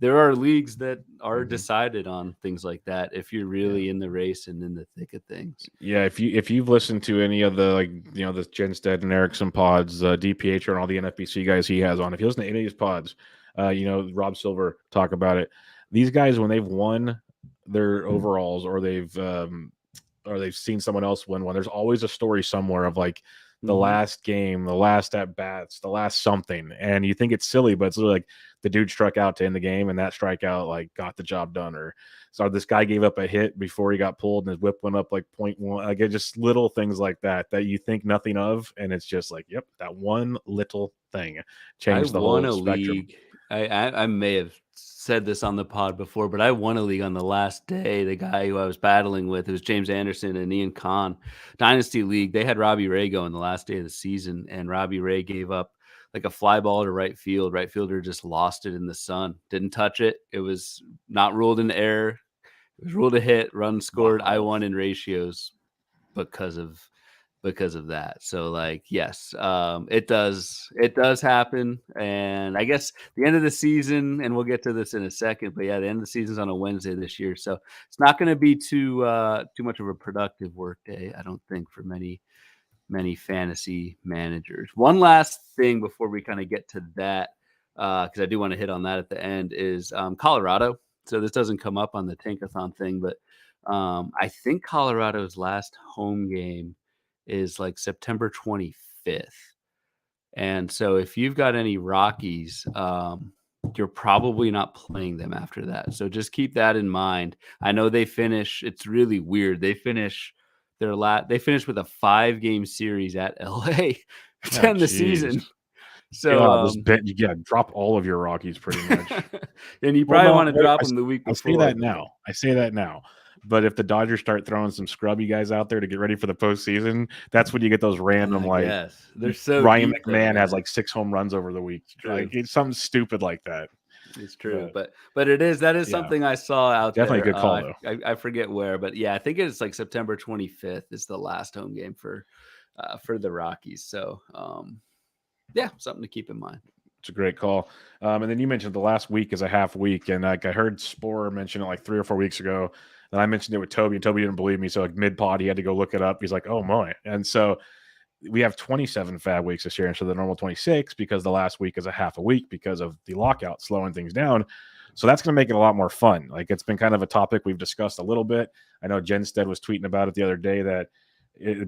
B: There are leagues that are decided on things like that if you're really in the race and in the thick of things.
A: Yeah, if you've listened to any of the the Jenstead and Erickson pods, DPH and all the NFBC guys he has on, if you listen to any of these pods, Rob Silver talk about it. These guys, when they've won their overalls or they've seen someone else win one, there's always a story somewhere of like the last game, the last at bats, the last something. And you think it's silly, but it's literally like the dude struck out to end the game and that strikeout like got the job done. Or so this guy gave up a hit before he got pulled and his whip went up like 0.1. Like it's just little things like that you think nothing of. And it's just like, yep, that one little thing changed the whole spectrum.
B: League. I may have said this on the pod before, but I won a league on the last day. The guy who I was battling with, it was James Anderson and Ian Kahn, Dynasty League. They had Robbie Ray going the last day of the season, and Robbie Ray gave up like a fly ball to right field. Right fielder just lost it in the sun, didn't touch it. It was not ruled an error. It was ruled a hit, run scored. Wow. I won in ratios because of that. So like, yes, it does happen. And I guess the end of the season, and we'll get to this in a second, but yeah, the end of the season's on a Wednesday this year. So it's not going to be too much of a productive work day, I don't think, for many fantasy managers. One last thing before we kind of get to that, because I do want to hit on that at the end, is Colorado. So this doesn't come up on the Tankathon thing, but I think Colorado's last home game is like September 25th. And so if you've got any Rockies, you're probably not playing them after that. So just keep that in mind. I know they finish. It's really weird. They finish they finish with a 5-game series at LA to end the season. So
A: you got to drop all of your Rockies pretty much.
B: And you probably want to drop them the week before.
A: I say that now. But if the Dodgers start throwing some scrubby guys out there to get ready for the postseason, that's when you get those random
B: they're so
A: Ryan
B: deep,
A: McMahon
B: though,
A: has like 6 home runs over the week. Like it's something stupid like that.
B: It's true, but that is something I saw out
A: there.
B: Definitely
A: a good call though.
B: I forget where, but yeah, I think it's like September 25th is the last home game for the Rockies. So something to keep in mind.
A: It's a great call. And then you mentioned the last week is a half week, and like I heard Spore mention it like 3 or 4 weeks ago. And I mentioned it with Toby, and Toby didn't believe me. So like mid-pod, he had to go look it up. He's like, oh my. And so we have 27 fab weeks this year instead of the normal 26 because the last week is a half a week because of the lockout slowing things down. So that's going to make it a lot more fun. Like it's been kind of a topic we've discussed a little bit. I know Jenstead was tweeting about it the other day that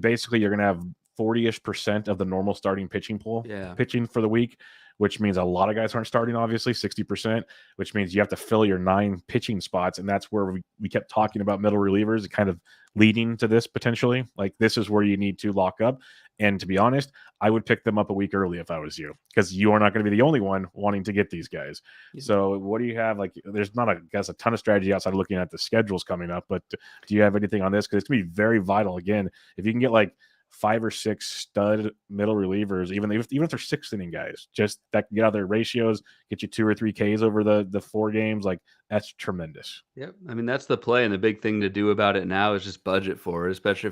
A: basically you're going to have 40-ish% of the normal starting pitching pool pitching for the week, which means a lot of guys aren't starting, obviously 60%, which means you have to fill your 9 pitching spots. And that's where we kept talking about middle relievers, kind of leading to this potentially. Like this is where you need to lock up. And to be honest, I would pick them up a week early if I was you, because you are not going to be the only one wanting to get these guys. Yeah. So what do you have? Like, there's not a ton of strategy outside of looking at the schedules coming up, but do you have anything on this? Because it's going to be very vital. Again, if you can get like 5 or 6 stud middle relievers, even if they're 6th inning guys, just that can get out their ratios, get you 2 or 3 Ks over the 4 games, like that's tremendous.
B: Yep, I mean that's the play, and the big thing to do about it now is just budget for it, especially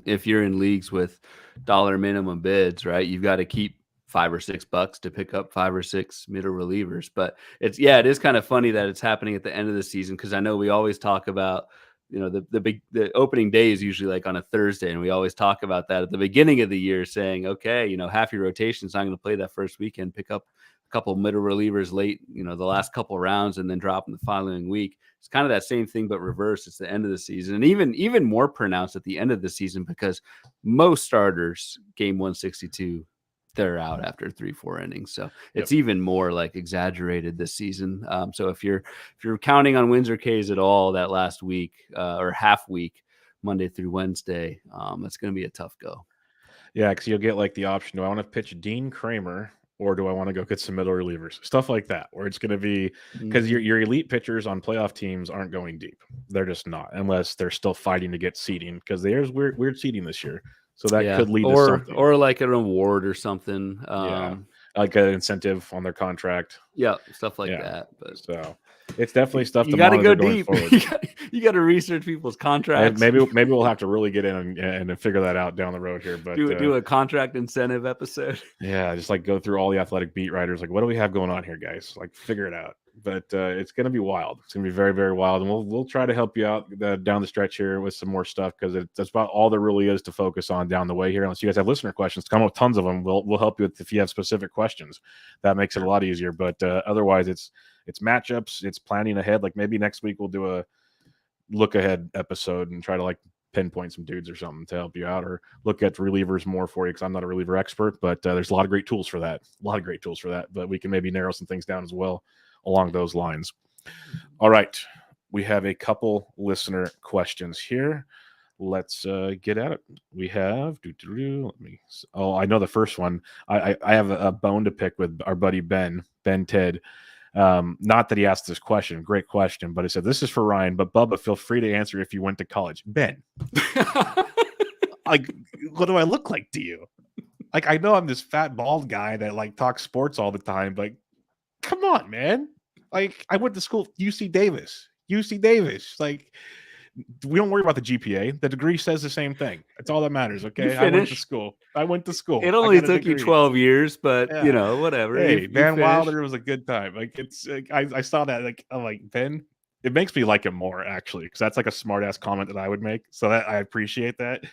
B: if you're in leagues with dollar minimum bids, right? You've got to keep $5 or $6 to pick up 5 or 6 middle relievers. But it is kind of funny that it's happening at the end of the season, because I know we always talk about, the opening day is usually like on a Thursday, and we always talk about that at the beginning of the year, saying, okay, half your rotation is not going to play that first weekend, pick up a couple middle relievers late, the last couple rounds, and then drop them the following week. It's kind of that same thing, but reverse. It's the end of the season, and even more pronounced at the end of the season, because most starters game 162, they're out after 3-4 innings. So it's even more like exaggerated this season. So if you're counting on wins or Ks at all that last week or half week, Monday through Wednesday, it's going to be a tough go.
A: Yeah, because you'll get like the option: do I want to pitch Dean Kramer, or do I want to go get some middle relievers? Stuff like that, where it's going to be, because your elite pitchers on playoff teams aren't going deep. They're just not, unless they're still fighting to get seeding, because there's weird seeding this year. So that could lead to something.
B: Or like an award or something.
A: Like an incentive on their contract.
B: Yeah, stuff like that. But
A: so it's definitely stuff
B: you got to go deep.
A: Forward.
B: You got to research people's contracts.
A: Maybe we'll have to really get in and figure that out down the road here. But
B: do a contract incentive episode.
A: Yeah, just like go through all the athletic beat writers. Like, what do we have going on here, guys? Like, figure it out. But it's going to be wild. It's going to be very, very wild. And we'll try to help you out down the stretch here with some more stuff, because that's about all there really is to focus on down the way here. Unless you guys have listener questions, come up with tons of them. We'll help you if you have specific questions. That makes it a lot easier. But otherwise, it's matchups. It's planning ahead. Like maybe next week we'll do a look ahead episode and try to like pinpoint some dudes or something to help you out, or look at relievers more for you, because I'm not a reliever expert, but there's a lot of great tools for that. But we can maybe narrow some things down as well along those lines. All right. We have a couple listener questions here. Let's get at it. We have I know the first one. I have a bone to pick with our buddy Ben Ted. Not that he asked this question, great question, but he said, this is for Ryan, but Bubba, feel free to answer if you went to college. Ben, like, what do I look like to you? Like, I know I'm this fat, bald guy that like talks sports all the time, but come on, man. Like, I went to school, UC Davis. Like, we don't worry about the GPA. The degree says the same thing. It's all that matters. Okay. I went to school. It
B: only took you 12 years, but whatever.
A: Hey, Van Wilder was a good time. Like, it's I saw that. Like, I'm like, Ben, it makes me like him more, actually, because that's like a smart ass comment that I would make. So that I appreciate that.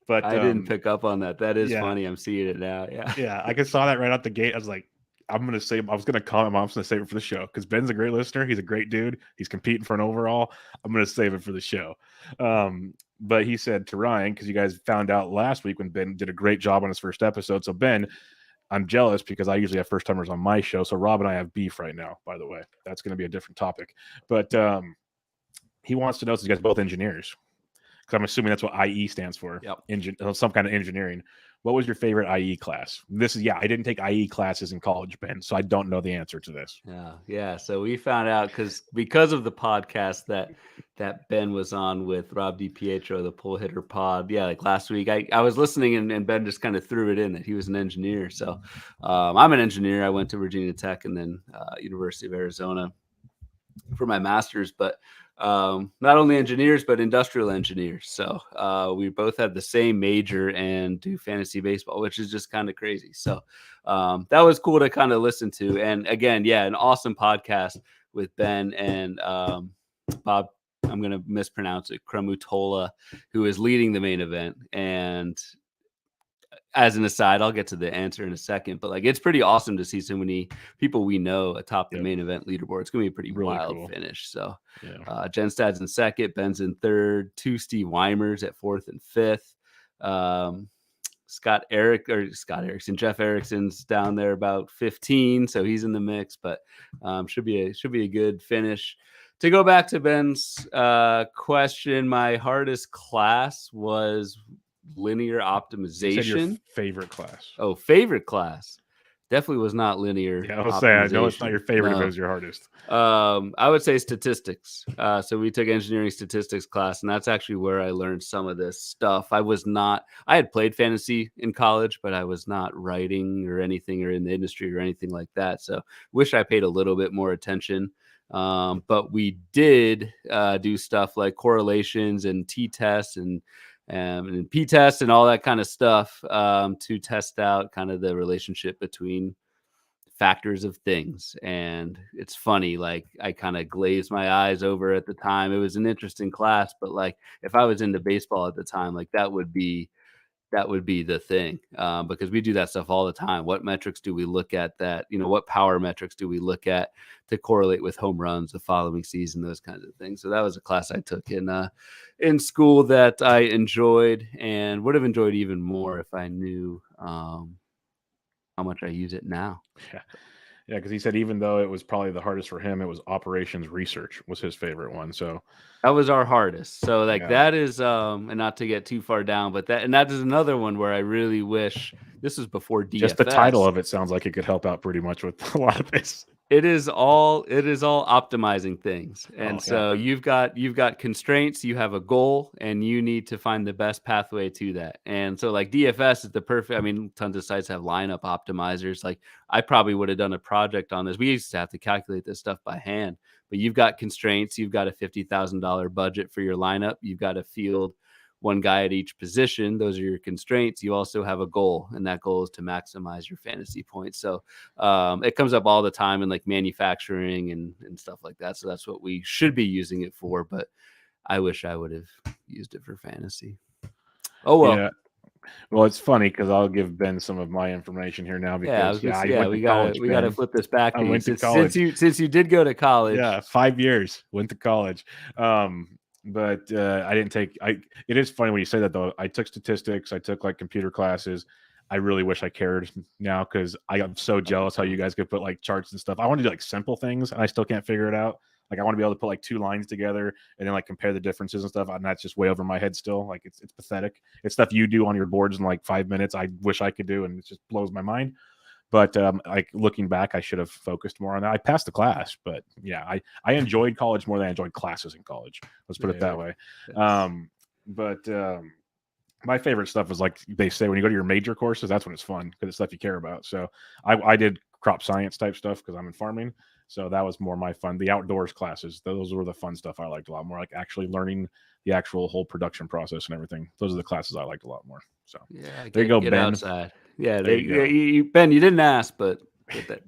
A: But
B: I didn't pick up on that. That is funny. I'm seeing it now. Yeah.
A: Yeah. I just saw that right out the gate. I was like, I was going to call him. I'm going to save it for the show, because Ben's a great listener. He's a great dude. He's competing for an overall. I'm going to save it for the show. But he said to Ryan, because you guys found out last week when Ben did a great job on his first episode. So Ben, I'm jealous because I usually have first timers on my show. So Rob and I have beef right now, by the way. That's going to be a different topic. But he wants to know, since you guys are both engineers, because I'm assuming that's what IE stands for.
B: Yep.
A: Some kind of engineering. What was your favorite IE class? I didn't take IE classes in college, Ben, so I don't know the answer to this.
B: Yeah. So we found out because of the podcast that Ben was on with Rob DiPietro, the Pull Hitter Pod. Yeah, like last week, I was listening and Ben just kind of threw it in that he was an engineer. So I'm an engineer. I went to Virginia Tech and then University of Arizona for my master's, but not only engineers but industrial engineers. So we both have the same major and do fantasy baseball, which is just kind of crazy. So that was cool to kind of listen to. And again, an awesome podcast with Ben and Bob. I'm going to mispronounce it, Kramutola, who is leading the main event. And as an aside, I'll get to the answer in a second, but like it's pretty awesome to see so many people we know atop the main event leaderboard. It's gonna be a pretty really wild cool finish. So Jen Stad's in second, Ben's in third, two Steve Weimers at fourth and fifth. Jeff Erickson's down there about 15, so he's in the mix, but should be a good finish. To go back to Ben's question, my hardest class was linear optimization.
A: You said your favorite class.
B: Oh, favorite class. Definitely was not linear.
A: Yeah, I was saying, I know it's not your favorite, but it was your hardest.
B: I would say statistics. So we took engineering statistics class, and that's actually where I learned some of this stuff. I had played fantasy in college, but I was not writing or anything or in the industry or anything like that. So wish I paid a little bit more attention. But we did do stuff like correlations and t-tests and p-tests and all that kind of stuff to test out kind of the relationship between factors of things. And it's funny, like I kind of glazed my eyes over at the time. It was an interesting class, but like if I was into baseball at the time, like that would be the thing, because we do that stuff all the time. What metrics do we look at that, what power metrics do we look at to correlate with home runs the following season, those kinds of things. So that was a class I took in school that I enjoyed and would have enjoyed even more if I knew how much I use it now.
A: Yeah, because he said even though it was probably the hardest for him, it was operations research was his favorite one. So
B: that was our hardest. So like that is and not to get too far down, but that is another one where I really wish this was before DFS.
A: Just the title of it sounds like it could help out pretty much with a lot of this.
B: It is all optimizing things. And so you've got constraints, you have a goal, and you need to find the best pathway to that. And so like DFS is the perfect, tons of sites have lineup optimizers. Like I probably would have done a project on this. We used to have to calculate this stuff by hand, but you've got constraints. You've got a $50,000 budget for your lineup. You've got to field one guy at each position. Those are your constraints. You also have a goal, and that goal is to maximize your fantasy points. So it comes up all the time in like manufacturing and stuff like that. So that's what we should be using it for. But I wish I would have used it for fantasy. Oh, well.
A: Yeah. Well, it's funny because I'll give Ben some of my information here now because
B: we got to flip this back.
A: I went to college.
B: Since you did go to college.
A: Yeah, 5 years went to college. But I didn't take. It is funny when you say that though. I took statistics. I took like computer classes. I really wish I cared now because I am so jealous how you guys could put like charts and stuff. I want to do like simple things and I still can't figure it out. Like I want to be able to put like two lines together and then like compare the differences and stuff. And that's just way over my head still. Like it's pathetic. It's stuff you do on your boards in like 5 minutes. I wish I could do, and it just blows my mind. But like looking back, I should have focused more on that. I passed the class, but yeah, I enjoyed college more than I enjoyed classes in college. Let's put it that way. Yes. My favorite stuff is like they say when you go to your major courses, that's when it's fun because it's stuff you care about. So I did crop science type stuff because I'm in farming. So that was more my fun. The outdoors classes, those were the fun stuff I liked a lot more, like actually learning the actual whole production process and everything. Those are the classes I liked a lot more. So there you go, Ben.
B: Outside. Yeah, there you go. Ben, you didn't ask, but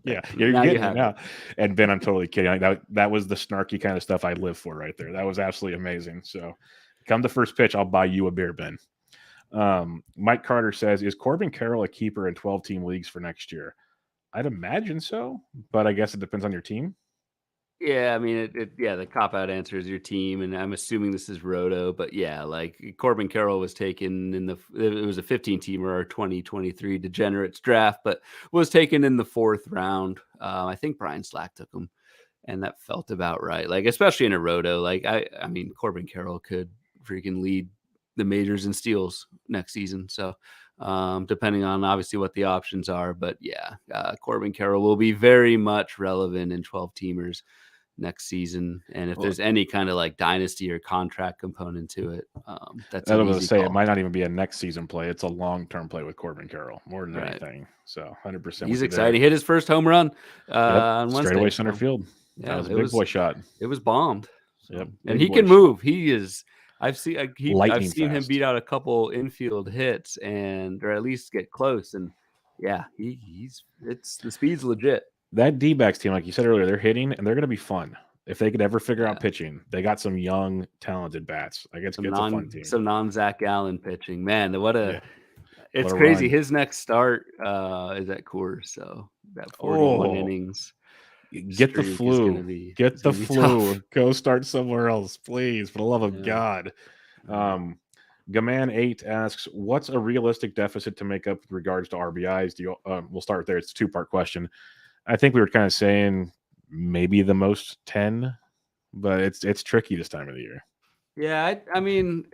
A: yeah, you're getting it now. And Ben, I'm totally kidding. That was the snarky kind of stuff I live for right there. That was absolutely amazing. So come the first pitch, I'll buy you a beer, Ben. Mike Carter says, is Corbin Carroll a keeper in 12-team leagues for next year? I'd imagine so, but I guess it depends on your team.
B: Yeah, I mean, the cop-out answer is your team, and I'm assuming this is Roto, but yeah, like Corbin Carroll was taken it was a 15-teamer, our 2023 Degenerates draft, but was taken in the 4th round. I think Brian Slack took him, and that felt about right. Like, especially in a Roto, like I mean, Corbin Carroll could freaking lead the majors in steals next season. So, depending on obviously what the options are, but yeah, Corbin Carroll will be very much relevant in 12-teamers next season. And if
A: Well,
B: there's any kind of like dynasty or contract component to it, that's
A: I
B: an
A: was going to
B: easy
A: say it
B: call.
A: might not even be a next season play. It's a long-term play with Corbin Carroll more than
B: Right.
A: anything. So 100%
B: He's
A: with you
B: excited.
A: there.
B: He hit his first home run
A: Yep.
B: on
A: Straightaway
B: Wednesday.
A: center
B: So,
A: field. That
B: yeah,
A: was a big boy shot.
B: it was bombed. So,
A: Yep.
B: and
A: Big
B: he
A: boy
B: can
A: shot.
B: move. He is. I've seen
A: Lightning
B: him
A: fast.
B: beat out a couple infield hits or at least get close. And yeah, the speed's legit.
A: That D-backs team, like you said earlier, they're hitting and they're going to be fun. If they could ever figure
B: Yeah.
A: out pitching, they got some young, talented bats. Like it's a fun team.
B: Some non-Zach Allen pitching. Man, it's
A: a
B: crazy.
A: run.
B: His next start is at Coors, so that 41 innings
A: Get the
B: streak is going
A: flu.
B: to be
A: Get the flu.
B: tough.
A: Go start somewhere else, please. For the love of
B: Yeah.
A: God. Gaman8 asks, what's a realistic deficit to make up with regards to RBIs? We'll start there. It's a 2-part question. I think we were kind of saying maybe the most 10, but it's tricky this time of the year.
B: Yeah, I mean,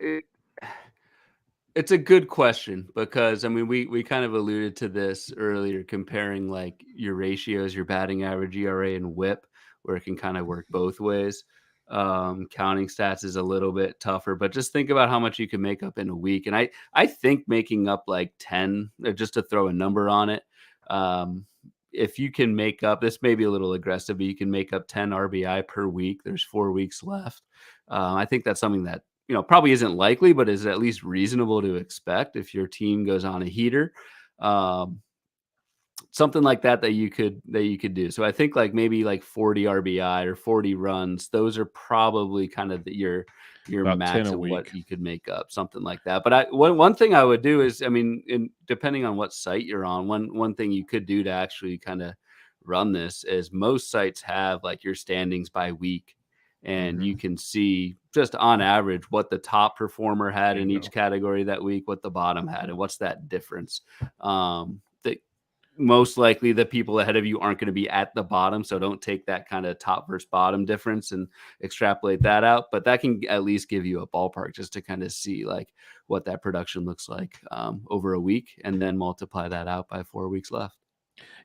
B: it's a good question because I mean we kind of alluded to this earlier, comparing like your ratios, your batting average, ERA, and WHIP, where it can kind of work both ways. Counting stats is a little bit tougher, but just think about how much you can make up in a week. And I think making up like 10, just to throw a number on it, if you can make up, this may be a little aggressive, but you can make up 10 RBI per week. There's 4 weeks left. I think that's something that probably isn't likely, but is at least reasonable to expect if your team goes on a heater. Something like that you could do. So I think like maybe like 40 RBI or 40 runs. Those are probably kind of your
A: About 10
B: max
A: a
B: of what
A: week.
B: you could make up, something like that. But one thing I would do is, I mean, depending on what site you're on, one thing you could do to actually kind of run this is most sites have like your standings by week, and you can see just on average what the top performer had in each category that week, what the bottom had, and what's that difference. That most likely the people ahead of you aren't going to be at the bottom. So don't take that kind of top versus bottom difference and extrapolate that out. But that can at least give you a ballpark just to kind of see like what that production looks like over a week, and then multiply that out by 4 weeks left.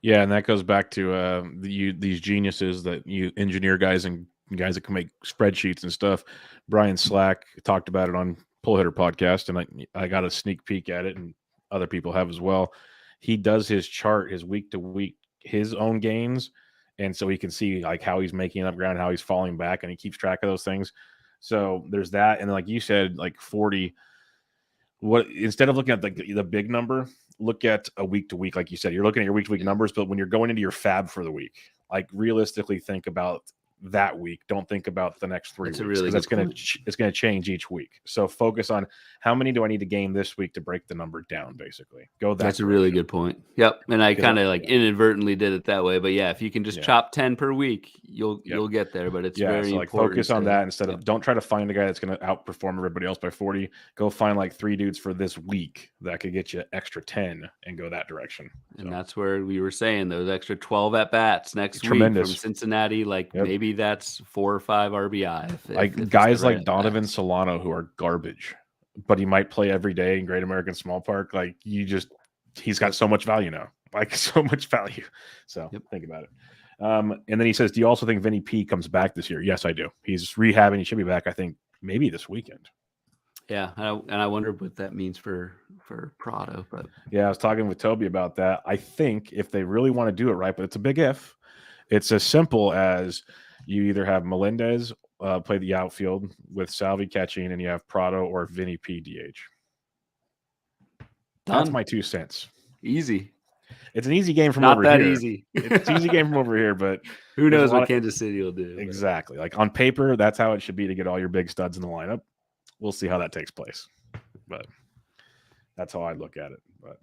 A: Yeah, and that goes back to these geniuses that you engineer guys and guys that can make spreadsheets and stuff. Brian Slack talked about it on Pull Hitter podcast, and I got a sneak peek at it, and other people have as well. He does his chart, his week to week, his own gains, and so he can see like how he's making up ground, how he's falling back, and he keeps track of those things. So there's that, and like you said, like 40. What instead of looking at the big number, look at a week to week, like you said. You're looking at your week to week numbers, but when you're going into your fab for the week, like realistically think about that week. Don't think about the next 3 weeks, because it's going to change each week. So focus on how many do I need to gain this week to break the number down. Basically, that's
B: a really good point. Yep, and I kind of inadvertently did it that way, but yeah, if you can just chop 10 per week, you'll get there. But it's very important.
A: Focus on that instead of don't try to find a guy that's going to outperform everybody else by 40. Go find like 3 dudes for this week that could get you extra 10 and go that direction.
B: And that's where we were saying those extra 12 at bats next week from Cincinnati. Like maybe that's 4 or 5 RBI.
A: If guys like Donovan Solano, who are garbage, but he might play every day in Great American Small Park. Like he's got so much value now, like so much value. So think about it. And then he says, do you also think Vinny P comes back this year? Yes, I do. He's rehabbing. He should be back, I think, maybe this weekend.
B: Yeah, and I wonder what that means for Prado. But
A: yeah, I was talking with Toby about that. I think if they really want to do it right, but it's a big if, it's as simple as you either have Melendez play the outfield with Salvi catching, and you have Prado or Vinny P DH. That's my 2 cents.
B: Easy.
A: It's an easy game from
B: Not
A: over
B: that
A: here.
B: easy.
A: It's an easy game from over here, but
B: who knows what Kansas City will do.
A: Exactly. Like on paper, that's how it should be to get all your big studs in the lineup. We'll see how that takes place. But that's how I look at it. But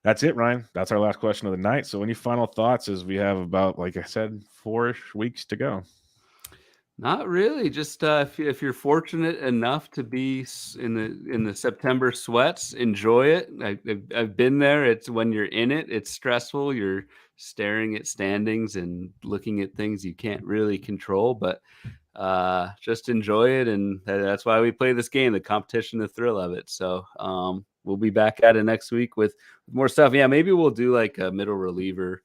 A: that's it, Ryan. That's our last question of the night. So any final thoughts as we have about, like I said, 4-ish weeks to go?
B: Not really. Just if you're fortunate enough to be in the September sweats, enjoy it. I've been there. It's when you're in it, it's stressful. You're staring at standings and looking at things you can't really control, but just enjoy it, and that's why we play this game, the competition, the thrill of it. So we'll be back at it next week with more stuff. Yeah, maybe we'll do like a middle reliever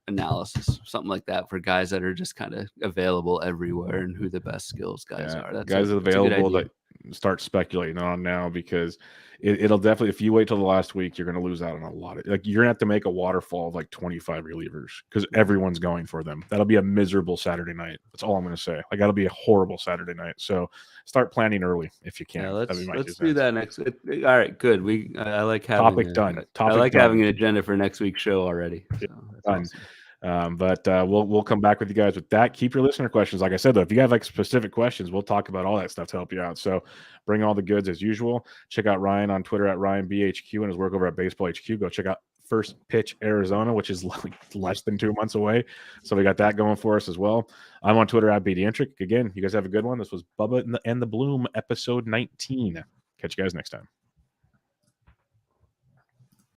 B: analysis, something like that, for guys that are just kind of available everywhere and who the best skills guys are. That's
A: guys available that start speculating on now, because it'll definitely, if you wait till the last week, you're going to lose out on a lot of, like, you're going to have to make a waterfall of like 25 relievers because everyone's going for them. That'll be a miserable Saturday night. That's all I'm going to say. Like, that'll be a horrible Saturday night. So start planning early if you can.
B: Yeah, let's do that next. All right, good. I like having
A: topic done.
B: I like having an agenda for next week's show already. So that's
A: awesome. But we'll come back with you guys with that. Keep your listener questions. Like I said, though, if you have like specific questions, we'll talk about all that stuff to help you out. So bring all the goods as usual. Check out Ryan on Twitter at RyanBHQ and his work over at Baseball HQ. Go check out First Pitch Arizona, which is like less than 2 months away. So we got that going for us as well. I'm on Twitter at BDentric. Again, you guys have a good one. This was Bubba and the Bloom, episode 19. Catch you guys next time.